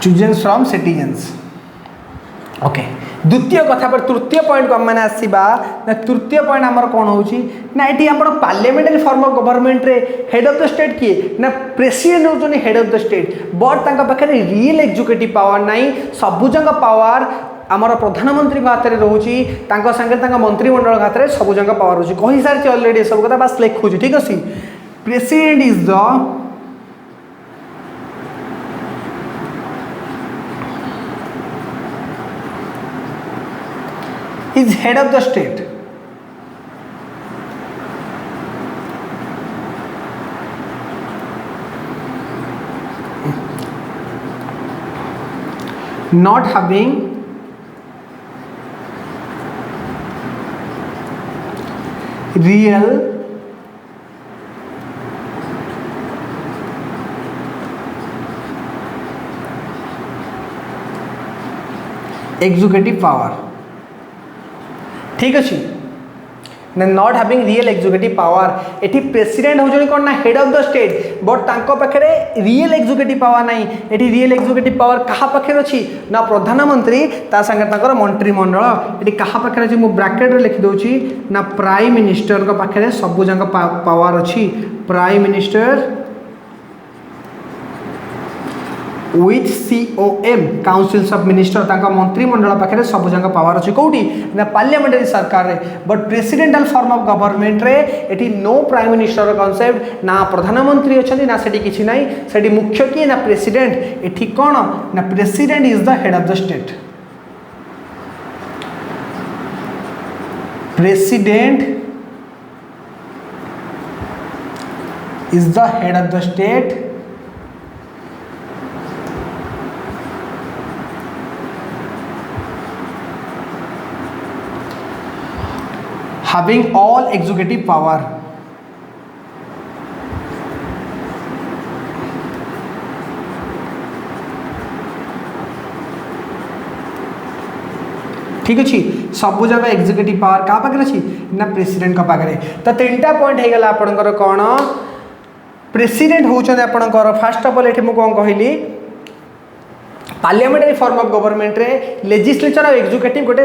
chosen from citizens okay द्वितीय कथा पर तृतीय पॉइंट को आम मैंने आसवा ना तृतीय पॉइंट आमर कौन होची ना ये आम पार्लियामेंटारी फॉर्म ऑफ गवर्नमेंट रे हेड ऑफ द स्टेट किए ना प्रेसिडेंट होचनी head of the state but तांका पाखे रियल एग्जीक्यूटिव पावर नाई सबुजंग पावर आमर प्रधानमंत्री हाथ में रोचे सांगे मंत्रिमंडल हाथ में सबुजंग पावर रोचे कही सारी अलरेडी सब कथा बास लिखुची ठीक अच्छे president is the is head of the state not having real executive power ठीक अच्छे not having real executive power एटी प्रेसिडेंट होजनी कौन ना head of the state but तांको पाखरे रियल एग्जीक्यूटिव पावर नहीं एटी रियल एग्जीक्यूटिव पावर कहा पाखरे अछि ना प्रधानमंत्री ता संगे ताकर मंत्रिमंडल एटी कहा पाखरे अछि मु ब्रैकेट रे लिखि दोछि ना प्राइम मिनिस्टर को पाखरे सब जंग पावर अछि prime minister with COM councils of minister तांका मंत्रिमंडल पाखे सब जंग पावर अच्छी कौटी ना पार्लियामेंटरी सरकार रे but presidential form of government रे एटी नो प्राइम मिनिस्टर कॉन्सेप्ट ना प्रधानमंत्री अच्छा ना सेठी किछि नाही सेठी मुख्य किए ना प्रेसिडेंट एठी कोन ना president is the head of the state president is the head of the state having all executive power ठीक अच्छी सब जगह एग्जीक्यूटिव पावर क्या पाखे अच्छी ना प्रेसिडेंट का पाखे तो तीनटा पॉइंट हो गला आपनकर कौन प्रेसिडेंट होचंदे आपनकर फर्स्ट ऑफ ऑल एठी मु कोन कहली पार्लियामेंटरी फॉर्म ऑफ गवर्नमेंट रे लेजिस्लेचर और एग्जीक्यूटिव गोटे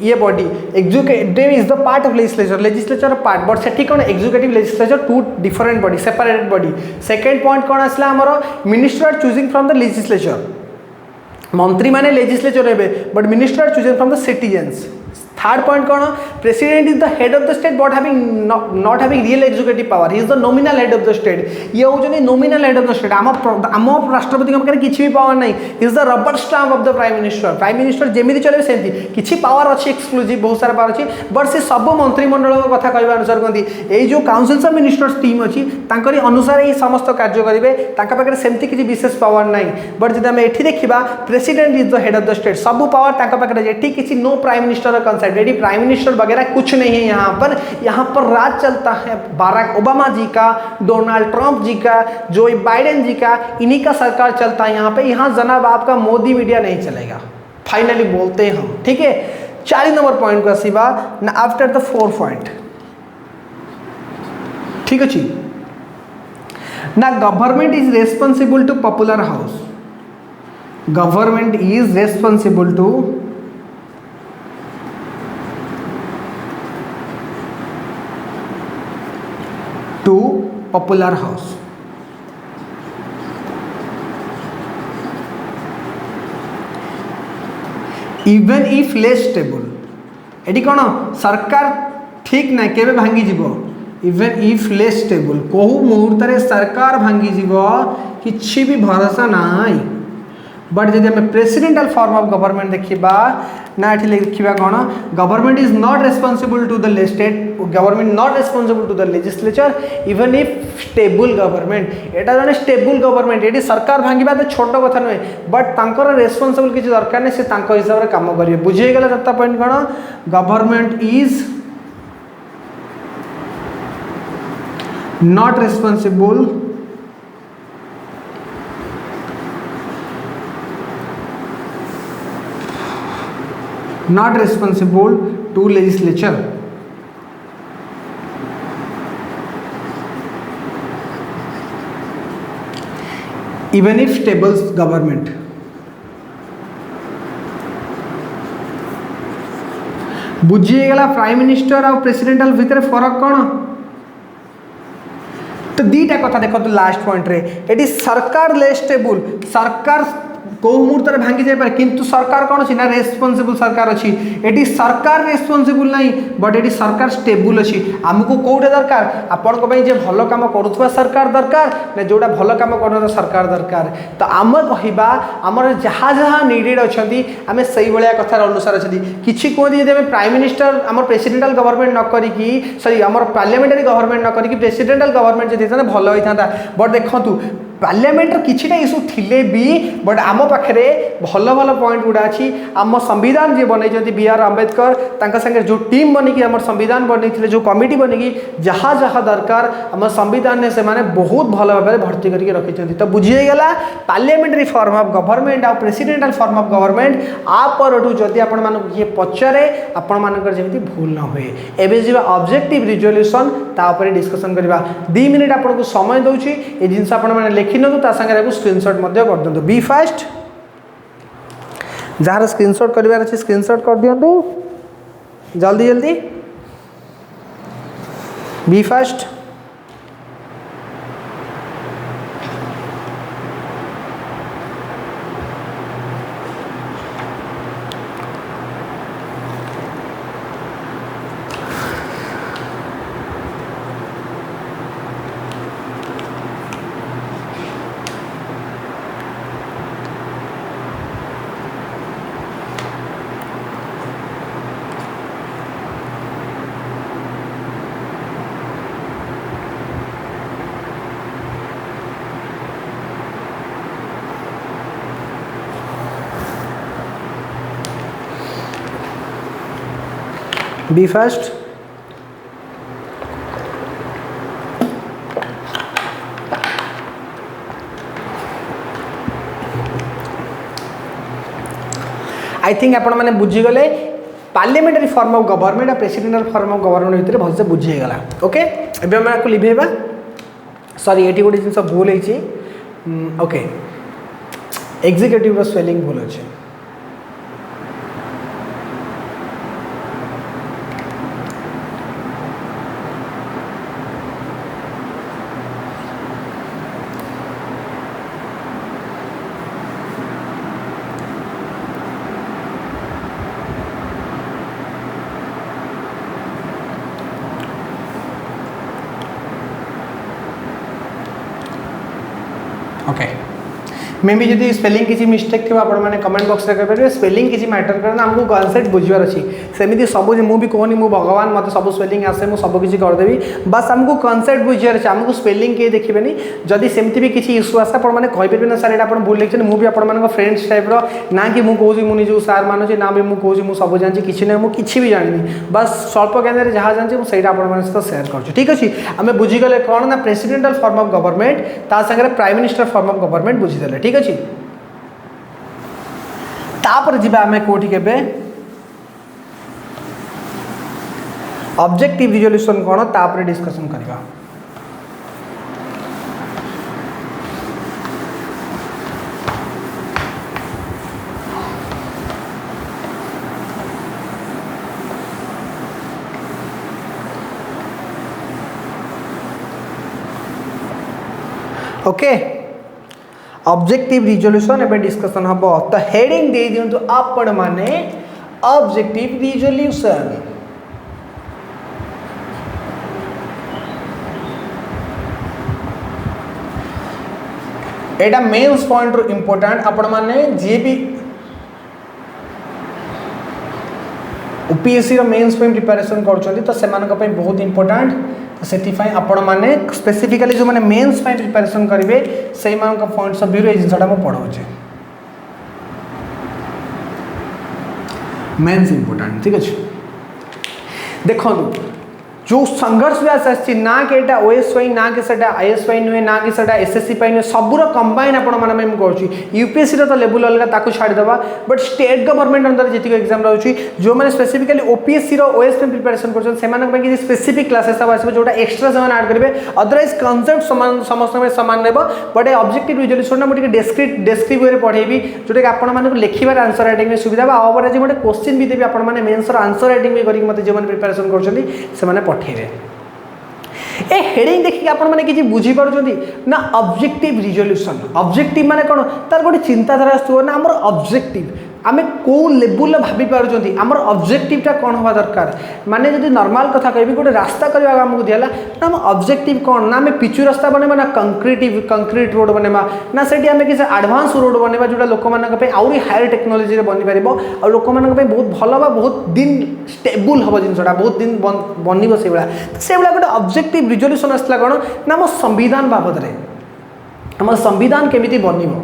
ये body executive is the part of legislature part but सेठी कोन executive legislature two different body separated body second point कोन आसला हमरो minister are choosing from the legislature मंत्री माने लेजिस्लेचर हेबे but minister are choosing from the citizens third point कौन president is the head of the state but having not having real executive power he is the nominal head of the state ये होजनी nominal head of the state आम राष्ट्रपति के किसी भी पावर नहीं is the rubber stamp of the prime minister जेमिति चले सेमती किसी पावर अच्छी एक्सक्लूसिव बहुत सारा पावर अच्छी बट से सब मंत्रिमंडल कथा कहवा अनुसार कहती ये जो काउंसिल्स ऑफ मिनिस्टर्स टीम अच्छी तांकरी अनुसार ये समस्त कार्य करेंगे पाखे सेमती किसी विशेष पावर नहीं बट जब आम एठी देखा president is the head of the state सब पावर पाखे एठी किसी नो प्राइम मिनिस्टर कंसेप्ट रेडी प्राइम मिनिस्टर वगैरह कुछ नहीं है यहाँ पर राज चलता है बाराक ओबामा जी का डोनाल्ड ट्रंप जी का जो बाइडेन जी का इन्हीं का सरकार चलता है यहाँ पे यहाँ जनाब आपका मोदी मीडिया नहीं चलेगा फाइनली बोलते हैं हम ठीक है 40 नंबर पॉइंट को आसीबा ना आफ्टर द 4 पॉइंट ठीक अच्छी ना government is responsible to popular house government is responsible to popular house even if less stable एटी कौन सरकार ठीक ना केबे भांगी जीवो even if less stable कहू मुहूर्त रे सरकार भांगी जीवो किछि भी भरोसा नाई बट जब आम प्रेसिडेंटल फॉर्म ऑफ गवर्नमेंट देखा ना ये लिखा कौन government is not responsible to the state government not responsible to the legislature even if stable government एटा जने स्टेबल गवर्नमेंट ये सरकार भांगा तो छोट कथा नुहे बट तांकर रेस्पॉन्सिबल किसी दरकार नहीं से हिसाब से काम करेंगे बुझीगला 7 पॉइंट कौन government is not responsible not responsible to legislature even if stable government बुझीगला प्राइम मिनिस्टर और प्रेसिडेंटल भितर फरक कौन तो दीटा कथा देखो तो लास्ट पॉइंट रे एटी सरकार ले स्टेबल सरकार कौ मुहूर्त भांगी जाए किंतु सरकार कौन अच्छी ना रेस्पॉन्सिबल सरकार अच्छी एटी सरकार रेस्पॉन्सिबल नहीं बट एटी सरकार स्टेबल अच्छी आमको कौटे दरकार आपण जो भल कम करुवा सरकार दरकार ना जोटा भल कम कर सरकार दरकार तो आम कहवा आमर जहाँ जहाँ नीडेड अच्छा आम से भाया कथार अनुसार अच्छा किसी कहते जब प्राइम मिनिस्टर आम प्रेसिडेंटल गवर्नमेंट न करी सॉरी आम पार्लियामेंटरी गवर्नमेंट न करी प्रेसिडेंटल गवर्नमेंट जो भल होता बट देखूँ पार्लियामेंट किछिटा इश्यू थिले भी बट आम पाखे भल भल पॉइंट गुड़ा अच्छी आम संविधान जी बनई बी आर अम्बेडकर तांका संगे जो टीम बनिकी आम संविधान बनई जो कमिटी बनिकी जहाँ जहाँ दरकार आम संविधान ने से माने बहुत भल भाव भर्ती करके रखी तो बुझीगला पार्लियामेंटरी फॉर्म ऑफ गवर्नमेंट आ प्रेसिडेंटल फॉर्म ऑफ गवर्नमेंट आपरठू जदि आपण मानक किए पचारे आपण मानकर जेमिति भूल न हुए एबे जीवा ऑब्जेक्टिव रिजोल्यूशन ता ऊपर डिस्कशन करबा 2 मिनिट आपन समय दउची ए जिंस आपण माने लिखि नदु ता संगे स्क्रीनशॉट मध्य कर दंतु बी फास्ट जार स्क्रीनशॉट करिवार अछि स्क्रीनशॉट कर दियंतु जल्दी जल्दी be fast be fast I think आपण मैंने बुझीगले parliamentary form of government presidential form of government भितर भलसे बुझीगला ओके एबे हम आपको लिभेबा सॉरी एटी गोटे जिन भूल होती ओके एग्जीक्यूटिव स्पेलिंग भूल अच्छे ओके मे भी जब स्पेलिंग किसी मिस्टेक थी आप कमेंट बॉक्स में कहे स्पेलिंग किसी मैटर करना आमको कनसेप्ट बुझार अच्छी सेमती सब मुझे कहनी मु भगवान मत सब स्पेलिंग आसे मुझे सब किसी करदेवी बस आमको कनसेप्ट बुझार अच्छे आमको स्पेलिंग किए देखिए जदि सेमती भी किसी इश्यू आसे आपने कहीपर ना सार यहाँ भूल लिखते मुझे आप फ्रेंड्स टाइप ना कि मुझे मुझे सार मानुचे ना भी मुझे मुझे सब जानची किसी ना मुझे भी जानी बस स्वल्प ज्ञान जहाँ जानची मुझे सहित सेयार कर ठीक अच्छे आम बुझीगले कौन ना प्रेसिडेंटल फॉर्म ऑफ गवर्नमेंट ता संगे prime minister form of government बुझीदे ठीक अच्छे तापर जीवा आम कोठी केबे ऑब्जेक्टिव रिजोल्यूशन कौन तापर डिस्कशन करवा ओके ऑब्जेक्टिव रिजोल्यूशन एबे डिस्कशन हम तो हेडिंग दे दियंतु आपण माने ऑब्जेक्टिव रिजोल्यूशन एटा मेंस पॉइंट रो इंपोर्टेंट आपण माने जे भी यूपीएससी रो मेंस पे प्रिपरेशन करछथि तो सेमानक पे बहुत इंपोर्टेंट से आपण मैंने स्पेसिफिकली जो मैंने मेन्स प्रिपरेशन करेंगे से पॉइंट्स ऑफ व्यू ये जिनसा मुझे पढ़ाऊे मेन्स इंपोर्टेंट ठीक अच्छे देखो जो संघर्ष भी आसी ना कि एटा ओएसवाई ना कि सेटा आईएसवाई नुहे ना कि सेटा एसएससी नुहे सबूर कंबाइन आपण यूपीएससी तो लेवल अलग ताकू छाड़देवा बट स्टेट गवर्नमेंट अंदर जी एग्जाम रही जो मैंने स्पेसिफिकली ओपीएससी ओएस प्रिपरेशन कर स्पेसिफिक क्लासेस सब आसो जो एक्सट्रा से आड करेंगे अदरवाइज कनसेप्ट समस्त सामान ने बट ए ऑब्जेक्टिव रिजोल्यूशन मुझे डेस्क्रिप्टिव वे पढ़ेबी जोटा कि आपण लिखार आंसर राइटिंग में सुविधा आवर आज गोटे क्वेश्चन भी देवी आपने मेन्सर आंसर राइटिंग भी करके मत जो प्रिपरेशन कर पठेबे ए हेडिंग देखिए आपण माने किछि बुझी पारुछंती ना ऑब्जेक्टिव रिजोल्यूशन ऑब्जेक्टिव माने कोन तार गोटे चिंताधारा आसो ना हमर ऑब्जेक्टिव आमे को लेवल भाभी पारुछंती हमर ऑब्जेक्टिवटा कोन होबा दरकार माने जदि नॉर्मल कथा कहबी गोटे रास्ता करबा हमकु दियाला ना हम ऑब्जेक्टिव कोन ना आमे पिचू रास्ता बनेबा ना कंक्रीट रोड बनेबा ना सेठी आमे किसी एडवांस रोड बनेबा जोटा लोक मानक पे आउरी हायर टेक्नोलॉजी रे बनि परिबो आ लोक मानक पे बहुत भलो बा बहुत दिन स्टेबल हबो जिनसटा बहुत दिन बनिबो से बेला गोटे ऑब्जेक्टिव रिजोल्यूशन आसला कोन ना हम संविधान बाबद रे आम संविधान केमिति बनिबो,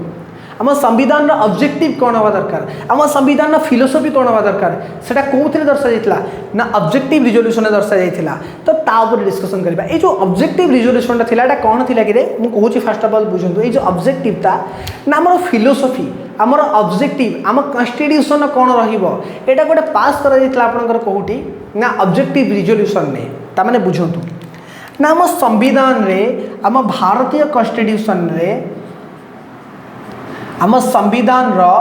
आम संविधान ऑब्जेक्टिव कौन हवा दरकार, आम संविधान फिलोसफी कौन हवा दरकार, सेटा कोथरे दर्शा जाइतला ना ऑब्जेक्टिव रिजोल्यूशन दर्शा जाइतला। तो ता ऊपर डिस्कशन करबा। ए जो ऑब्जेक्टिव रिजोल्यूशन थिला एटा कोन थिला कि रे मु कहूची फर्स्ट ऑफ ऑल बुझंतु ए जो ऑब्जेक्टिव ता ना हमर फिलोसफी हमर ऑब्जेक्टिव आम कॉन्स्टिट्यूशन कौन रहिबो एटा गोटे पास करा जाइतला आपनकर कोहुटी ना ऑब्जेक्टिव रिजोल्यूशन ने ता माने बुझंतु ना आम संविधान रे आम भारतीय कॉन्स्टिट्यूशन रे आम संविधान रो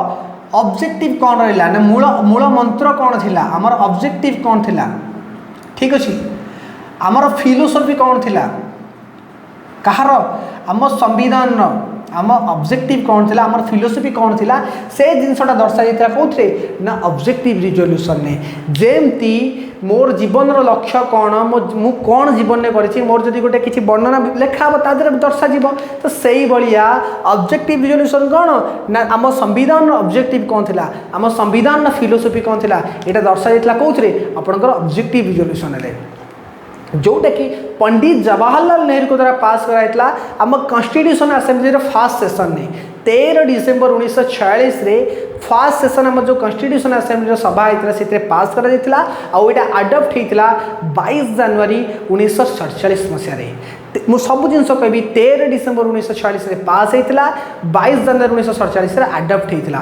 ऑब्जेक्टिव कौन रहा ना मूल मूल मंत्र कौन थिला आमर ऑब्जेक्टिव कौन थिला ठीक अच्छे आमर फिलोसफी कौन थिला कहार आम संविधान रो आम ऑब्जेक्टिव कौन थिला आमर फिलोसफी कौन थिला से जिनसटा दर्शा जाइतला कोथरे ना ऑब्जेक्टिव रिजोल्यूशन ने जेमती मोर जीवन रो लक्ष्य कौन मु कौन जीवन में करी मोर जदि गोटे किसी वर्णना लेखा हम तादर दर्शा जीव तो सही भाया ऑब्जेक्टिव रिजोल्यूशन कौन ना आम संविधान ऑब्जेक्टिव कौन थिला आम संविधान फिलोसफी कौन थिला एटा दर्शा जाइतला कोथरे आपनकर ऑब्जेक्टिव रिजोल्यूशन रे जोटा कि पंडित जवाहरलाल नेहरू को द्वारा पास कराइतला आम कॉन्स्टिट्यूशन असेंबली फर्स्ट सेशन ने 13 डिसेम्बर 1946 रे फर्स्ट सेशन आम जो कॉन्स्टिट्यूशन असेंबली सभा होता से पास करा आउ एटा अडप्ट होता 22 जनवरी 1947 मसीह मु सब जिन कहि 13 डिसेम्बर 1946 रे पास होता 22 जनवरी 1947 रे अडप्ट होता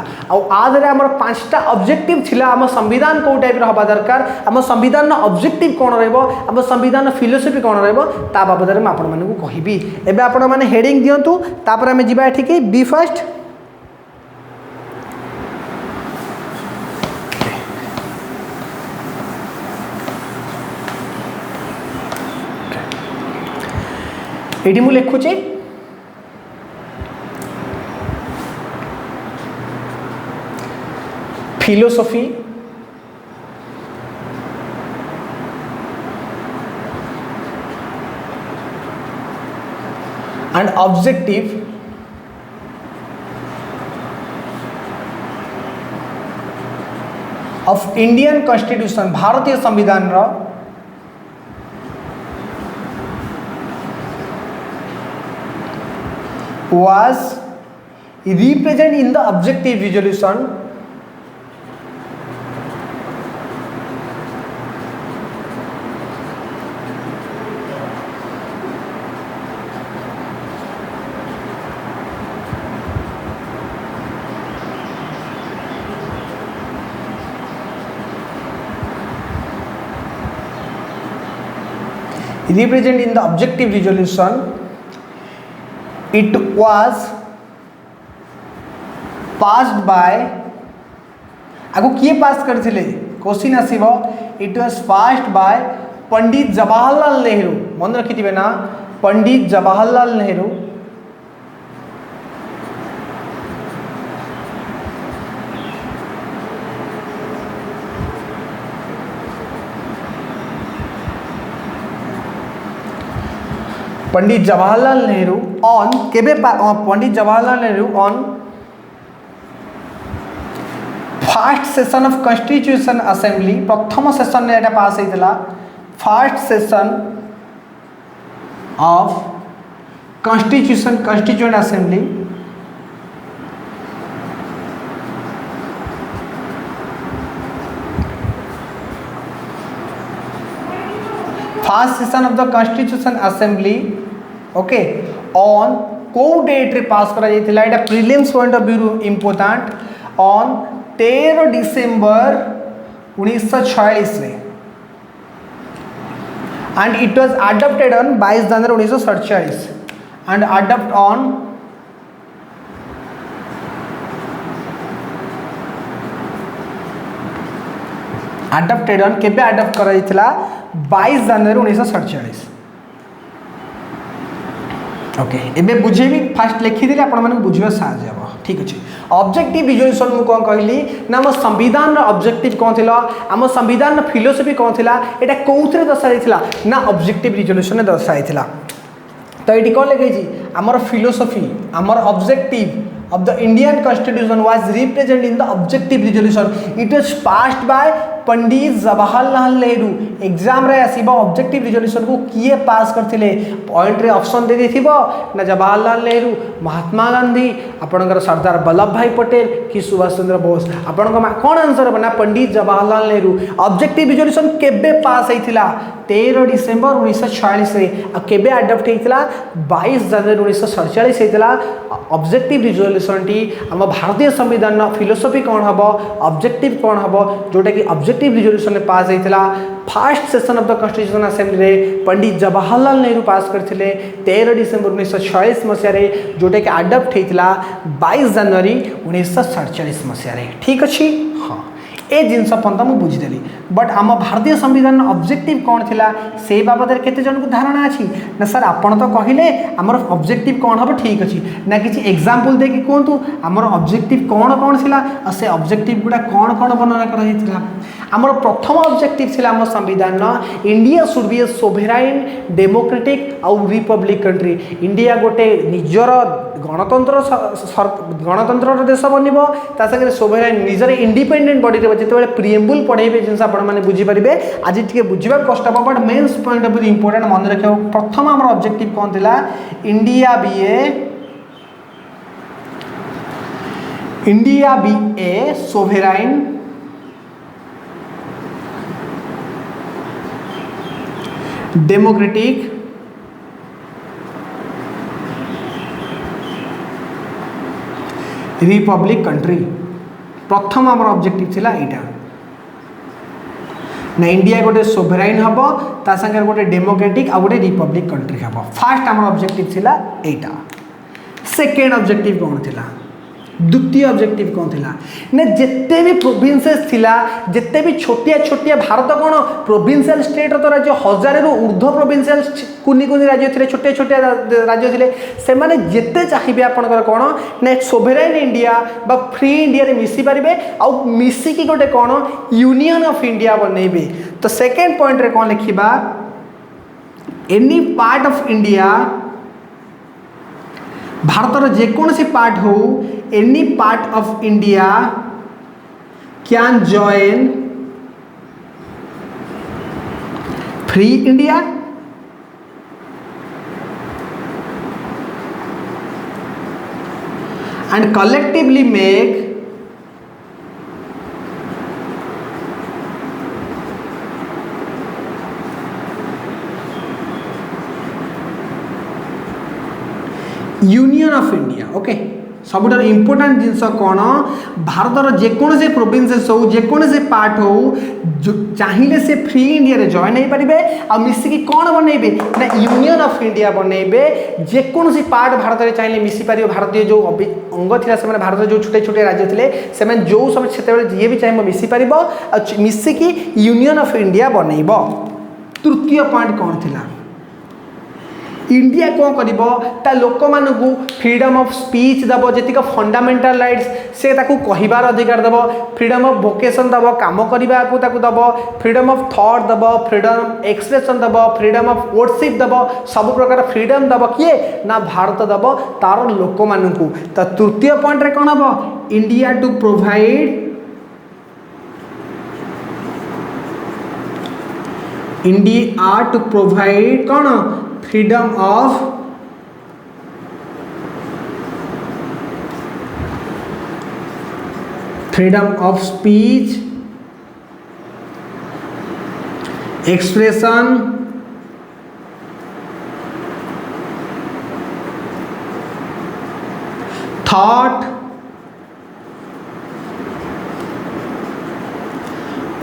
आदि आम 5टा ऑब्जेक्टिव थिला आम संविधान कौ टाइप हवा दरकार आम संविधान ऑब्जेक्टिव कौन रम संविधान फिलोसफी कौन रा बाबद में आपण मानक कहबी एबे आपण माने हेडिंग दियंतु तापर आमे जिबा एठिके बी फर्स्ट एटी मु लिखुचे philosophy and objective of Indian Constitution भारतीय संविधान रा was represent in the objective resolution represent in the objective resolution it was passed by आगो किए पास करथिले क्वेश्चन आसीबो it was passed by Pandit Jawaharlal Nehru मन रखिथिबे ना पंडित जवाहरलाल नेहरू पंडित जवाहरलाल नेहरू ऑन केबे Pandit Jawaharlal Nehru on first session of constitution assembly प्रथम सेशन में एटा पास होइतला first session of constitution constituent assembly first session of the constitution assembly okay on को डेट रे पास करा जाइतिला एटा prelims point of view important on 13 December 1946 रे and it was adopted on 22 January 1947 and adopt on adopted on केबे adopt करा जाइतिला 22 जनवरी 1947 ओके एबे बुझेबी फास्ट लिखि देले आपण माने बुझिबा साहाय्य हो ठीक अछि ऑब्जेक्टिव रिजोल्यूशन मु कोन कहली ना हम संविधान रो ऑब्जेक्टिव कोन थिला हम संविधान रो फिलोसफी कोन थिला एटा कोउथरे दर्शाइ थिला ना ऑब्जेक्टिव रिजोल्यूशन ने दर्शाइ थिला तो एटी कोन लेखै छी हमर फिलोसफी हमर objective of the Indian Constitution was represented in the objective resolution. It was passed by Pandit Jawaharlal Nehru exam रे आसीबो ऑब्जेक्टिव रिजोल्यूशन को किए पास करथिले पॉइंट रे ऑप्शन दे देथिबो ना जवाहरलाल नेहरू महात्मा गांधी आपनकर सरदार वल्लभ भाई पटेल कि सुभाष चंद्र बोस आपनकर कोन आंसर बना पंडित जवाहरलाल नेहरू ऑब्जेक्टिव रिजोल्यूशन केबे पास हेतिला 13 डिसेंबर 1946 रे आ केबे अडॉप्ट हेतिला 22 जनवरी 1947 हेतिला ऑब्जेक्टिव रिजोल्यूशन टी हम भारतीय संविधान न फिलोसफी कौन हबो ऑब्जेक्टिव कौन हबो जोटा कि ऑब्जेक्टिव रिजोल्यूशन में पास हेतिला first session of the constitution assembly रे पंडित जवाहरलाल नेहरू पास करथिले 13 डिसेंबर 1946 मसिया रे जोटा कि अडॉप्ट हेतिला 22 जनवरी 1947 मसिया रे ठीक अछि हां ए जिनस पंत मु बुझीदेली बट आम भारतीय संविधान ऑब्जेक्टिव कौन थिला से बाबद केते जन को धारणा अछि ना सर आपण तो कहिले हमर ऑब्जेक्टिव कौन हबो ठीक अछि ना किछि एग्जांपल दे कि कोंतु हमर ऑब्जेक्टिव कौन थिला आ से ऑब्जेक्टिव गुडा कौन वर्णना कर हिथिला हमर प्रथम ऑब्जेक्टिव थिला हमर संविधान न India should be a sovereign democratic आ रिपब्लिक कंट्री इंडिया गोटे निजर गणतंत्र देश बनबो ता संगे सोवरेन निजर इंडिपेंडेंट बॉडी रे जेतेबेले प्रिएम्बल पढेबे जिनस आपण माने बुझी परिबे आज टिके बुझिबा कष्ट हबो but mains point of view important मन रखियो प्रथम हमर ऑब्जेक्टिव कोन थिला India be a sovereign democratic republic country प्रथम आम ऑब्जेक्टिव थिला एटा ना इंडिया गोटे सोवरेन हबो ता संगे गोटे डेमोक्रेटिक आ गोटे रिपब्लिक कंट्री हबो फर्स्ट आम ऑब्जेक्टिव थिला एटा सेकेंड ऑब्जेक्टिव कोन थिला द्वितीय ऑब्जेक्टिव कौन थिला ने जिते भी प्रोविंसेस थिला जिते भी छोटिया छोटिया भारत कौन प्रोविंशियल स्टेट तो राज्य हजार रु ऊर्ध्व प्रोविंशियल कुनी कुनी राज्य थिले छोटे छोटे राज्य थिले से माने जिते चाहिए आपनकर कौन ने सोवरेन इंडिया बा फ्री इंडिया रे मिसी परिबे आ मिसी की गोटे कौन यूनियन ऑफ इंडिया बनेबे तो सेकंड पॉइंट रे कौन लिखिबा एनी पार्ट ऑफ इंडिया भारतर जेकोसी पार्ट हो any part of India can join free India and collectively make union of India okay सबुठ इंपोर्टेंट जिनस कौन भारतर जेकोसी प्रोविंसेस हो जेकोसी पार्ट हो चाहिए से फ्री इंडिया रे जॉइन हो पारे आ मिसिकी कौन बनइबे ना यूनियन ऑफ इंडिया बनइबे जेकोसी पार्ट भारत में चाहिए मिसी पार भारतीय जो अंग थिला से भारत जो छोटे छोटे राज्य थे से जो सब जी भी चाहिए मिसी पार मिसिकी यूनियन ऑफ इंडिया बनइब तृतीय पॉइंट कौन थिला इंडिया कौन कर लोक मान फ्रीडम ऑफ स्पीच दब जी फंडामेंटल राइट्स से कहबार अधिकार दब फ्रीडम ऑफ वोकेशन दब काम करने को दब फ्रीडम ऑफ थॉट दब फ्रीडम एक्सप्रेशन दब फ्रीडम ऑफ वर्शिप दब सब प्रकार फ्रीडम दब किए ना भारत दब तार लोक मान तो तृतीय पॉइंट रे कौन हम India to provide India to provide कौन freedom of speech expression thought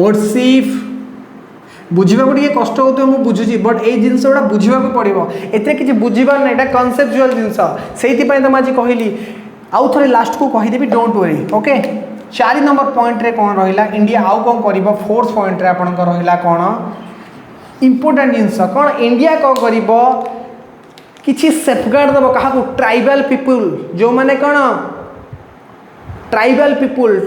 worship बुझा को कष्ट होते मुझे बुझुची बट ये जिनस गुड़ा बुझा पड़ो एते किसी बुझार ना यहाँ कनसेप्चुअल जिनस से तुम आज कहली आउ थे लास्ट को कहीदेवी don't worry okay 4 number point रे कौन रहा इंडिया आउ कौन कर 4th पॉइंट रे आपन रहा कौन इंपोर्टेंट जिनस कौन इंडिया कौन कर किसी सेफगार्ड दब क्या ट्राइबल पीपुल जो मैंने कौन ट्राइबल पीपुल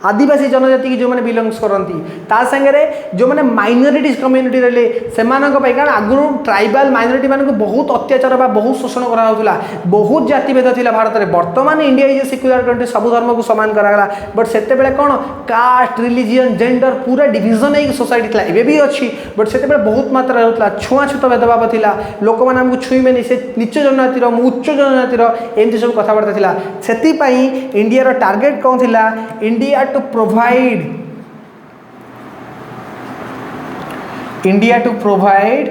आदिवासी जनजाति की जो मैंने बिलोंग्स करती ता सागर जो मैंने माइनोरिटीज कम्युनिटी रही से कारण आगुरी ट्राइबाल माइनोरिटी मान बहुत अत्याचार बा बहुत शोषण करा बहुत जातिभेद थी भारत में बर्तमान India is a secular country सब धर्म को सामान कराला बट से कौन कास्ट रिलीजियन जेंडर पूरा डिविजन एक सोसाइटी था एवं भी अच्छी बट से बहुत मात्रा होता छुआछूत भेदभाव था लोक मैंने आमको छुईबेनि से नीच जनजातिर उच्च जनजातिर एमती सब कथबार्ता था से इंडिया टार्गेट कौन था India to provide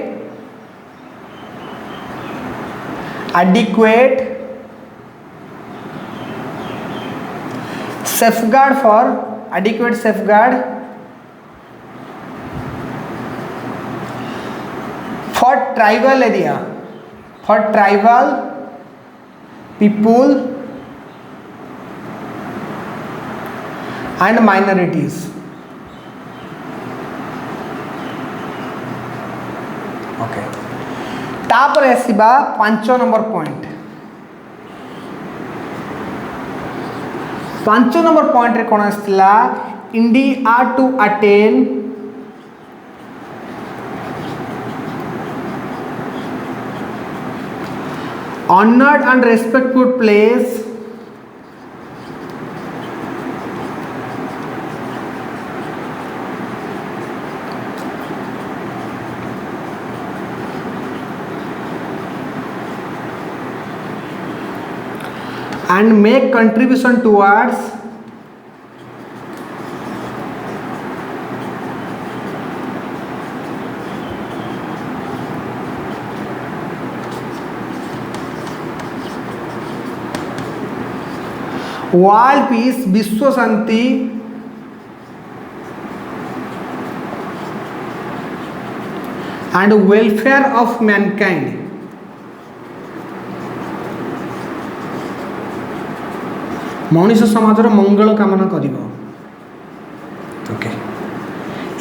adequate safeguard for tribal area for tribal people and minorities. Okay. तापर आसवा 5 नंबर पॉइंट 5 नंबर पॉइंट रे कौन आसला India to attain honored and respectful place and make contribution towards world peace विश्व शांति एंड वेलफेयर ऑफ मैनकाइंड मनुष्य समाजर मंगल कामना करिवो। ओके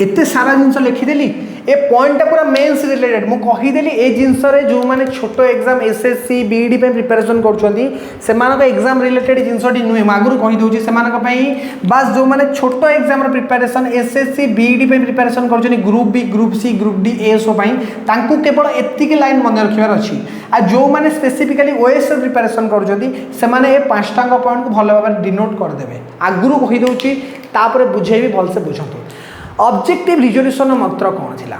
एते सारा जिनस लिखिदेली ए पॉइंट पूरा मेन्स रिलेटेड मु कहीदेली ए जिनस रे जो माने छोट एग्जाम एसएससी बीईडी पे प्रिपरेशन करछोंती से मानक एग्जाम रिलेटेड जिनसटी नुहे आगुर कही दउची से मानक पई बस जो माने छोट एग्जाम रे प्रिपरेशन एसएससी बीईडी पे प्रिपरेशन करछोनी group B group C group D SO पई तांकू केवल एतिकी लाइन मन रखिबार अछि आ जो माने स्पेसिफिकली ओएस रे प्रिपरेशन करछोंती से माने ए पांचटांग पॉइंट को भलो भाबे डिनोट कर देबे आगुर कही दउची तापर बुझेबी भल से बुझंतु ऑब्जेक्टिव रिजोल्यूशन मंत्र कौन थिला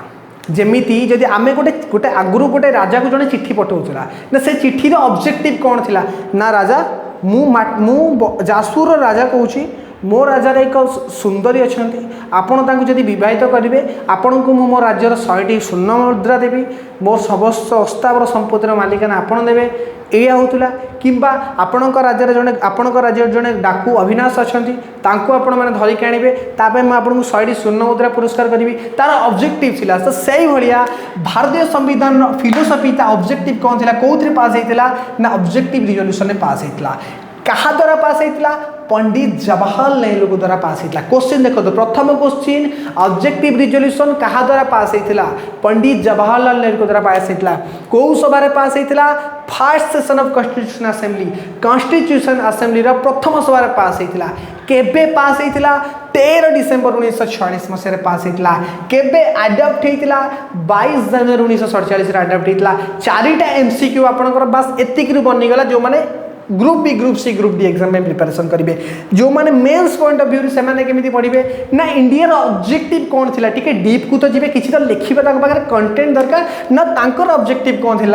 जेमिति जदि आमे गोटे आगुरु गोटे राजा को जने चिट्ठी पठाउतला ना से चिट्ठी रो ऑब्जेक्टिव कौन थिला ना राजा मु जासूर राजा कहूची मो राजार एक सुंदरी अच्छा आपण तांको जदि विवाहित करेंगे आपण को मो राज्यर 100टी स्वर्ण मुद्रा देवी मोर समस्त अस्तावर संपत्तिर मालिकाना आपण देवे या होता किंबा आपण राज्य जड़े आपण राज्य जड़े डाकू अविनाश अच्छा आपण मैंने धरिक आणवे ताप मुझे 100टी स्वर्ण मुद्रा पुरस्कार करी तार ऑब्जेक्टिव थिला तो से भाया भारतीय संविधान फिलोसफी ऑब्जेक्टिव कौन थी कौन पास होता ना ऑब्जेक्टिव रिजोल्यूशन पास होता क्या द्वारा पास होता पंडित जवाहरलाल नेहरू द्वारा पास होता क्वेश्चन देखो प्रथम क्वेश्चन ऑब्जेक्टिव रिजोल्यूशन क्या द्वारा पास होता पंडित जवाहरलाल नेहरू द्वारा पास होता कौ सभा पास होता first session of constitution assembly प्रथम सभा पास होता केबे पास होता 13 डिसेम्बर 1946 मसीह पास होता केबे आडप्ट होता 22 जनवरी 1947 आडप्ट होता 4टा एमसीक्यू आपंकर बस एतिक बनीगला जो मैंने group B group C group D exam में प्रिपरेशन करेंगे जो मैंने मेन्स पॉइंट ऑफ व्यू से केमी पढ़े ना इंडिया ऑब्जेक्टिव कौन थी टी डीप को तो जी किसी तो लिखा कंटेंट दरकार ना तांकर ऑब्जेक्टिव कौन थी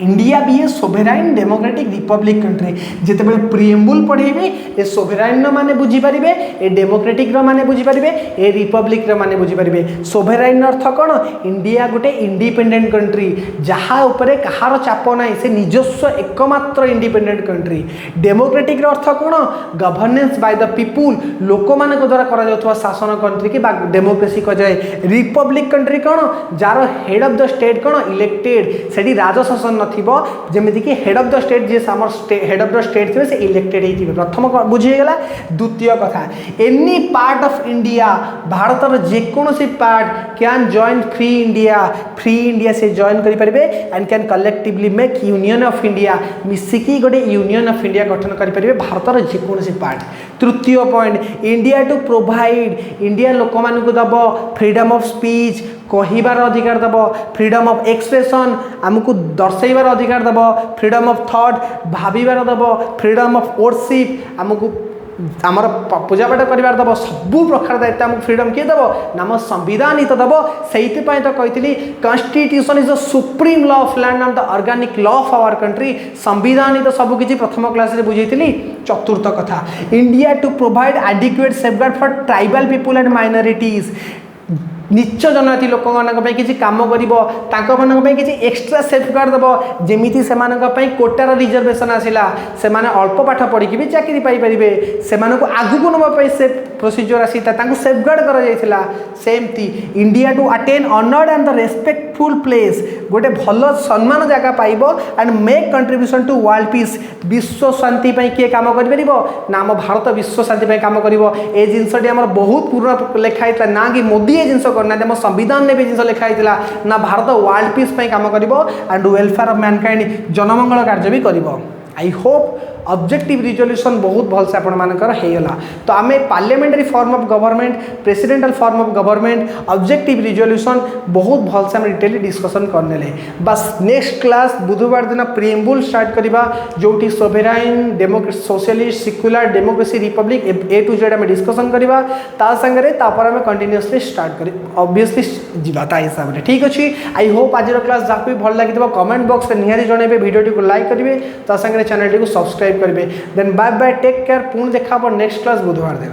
इंडिया भी ए सोभेराइन डेमोक्रेटिक रिपब्लिक कंट्री जिते प्रिएम्बुल पढ़ेबे ए सोभेराइन माने बुझीपारे ए डेमोक्रेटिक माने बुझीपारे ए रिपब्लिक माने बुझीपारे सोभेराइन अर्थ कौन इंडिया गोटे इंडिपेंडेंट कंट्री जहाँ उपरे कहार चाप ना से निजस्व एकमात्र इंडिपेंडेंट कंट्री डेमोक्रेटिक अर्थ कौन गवर्नेंस बाय द पीपुल लोक मान द्वारा करा शासन कंट्री की डेमोक्रेसी कजाए रिपब्लिक कंट्री कौन jar head of the state कौन इलेक्टेड से राज शासन नथिबो जेमिति कि हेड ऑफ द स्टेट जे हमर हेड ऑफ द स्टेट थे से इलेक्टेड ही प्रथम बुझी गेला। द्वितीय कथा एनी पार्ट ऑफ इंडिया भारतर जेकोसी part can join free India से जॉइन करि परिबे and can collectively make union of India मिसिकी गोटे यूनियन ऑफ इंडिया गठन करि परिबे भारतर जेकोसी पार्ट। तृतीय point India to provide India लोक मान को दब फ्रीडम ऑफ स्पीच कहिबार अधिकार दब फ्रीडम ऑफ एक्सप्रेशन आमको दर्शाइबार अधिकार दब फ्रीडम ऑफ थॉट भाविबार दब फ्रीडम ऑफ वर्शिप आमको आमर पूजा पाठ कर दब सबू प्रकार दायित्व आमको फ्रीडम किए दब नाम संविधान ही तो दब से तो कही constitution is the supreme law of land and the organic law of our country संविधान ही तो सब किसी प्रथम क्लास रे बुझेती। चतुर्थ कथा India to provide adequate safeguard for tribal people and minorities नीच जनजाति लोक किसी कम कर किसी एक्सट्रा सेफगार्ड दब जमीती से कोटार रिजर्वेशन आसला से अल्प पाठ पढ़ी भी चाकरी पाइपर से आगू नापी से प्रोसीजर आसा सेफगार्ड कर सेमती India to attain honoured and the respectful place गोटे भल सम्मान जगह पाइब and make contribution to world peace विश्व शांति किए काम कर नाम भारत विश्व शांति काम कर जिनसटी आम बहुत पुराना लिखाई ना कि मोदी ये जिन करना आम संविधान में भी जिन लिखाई ना भारत वर्ल्ड पीस काम कर एंड वेलफेयर ऑफ मैनकाइंड जनमंगल कार्य भी कर। आई होप ऑब्जेक्टिव रिजोल्यूशन बहुत भल से आपर होगा। तो आम parliamentary form of government presidential form of government objective resolution बहुत भल से डिटेली डिस्कसन करने बस नेक्स्ट क्लास बुधवार दिन प्रीएम्बुल स्टार्ट करवा जो sovereign democracy socialist secular democracy republic A to Z आम डिस्कसन करवा सागर आम कंटिन्यूअसली स्टार्ट कर ऑब्वियसली जीवा हिसाब से ठीक अच्छे। आई होप आज क्लास जहाँ भी भल लगी कमेंट बॉक्स में निहारी जनइबे वीडियो को लाइक करेंगे सागर चैनल को सब्सक्राइब करेंगे। Then bye bye take care पुणी देखा नेक्स्ट क्लास बुधवार दिन।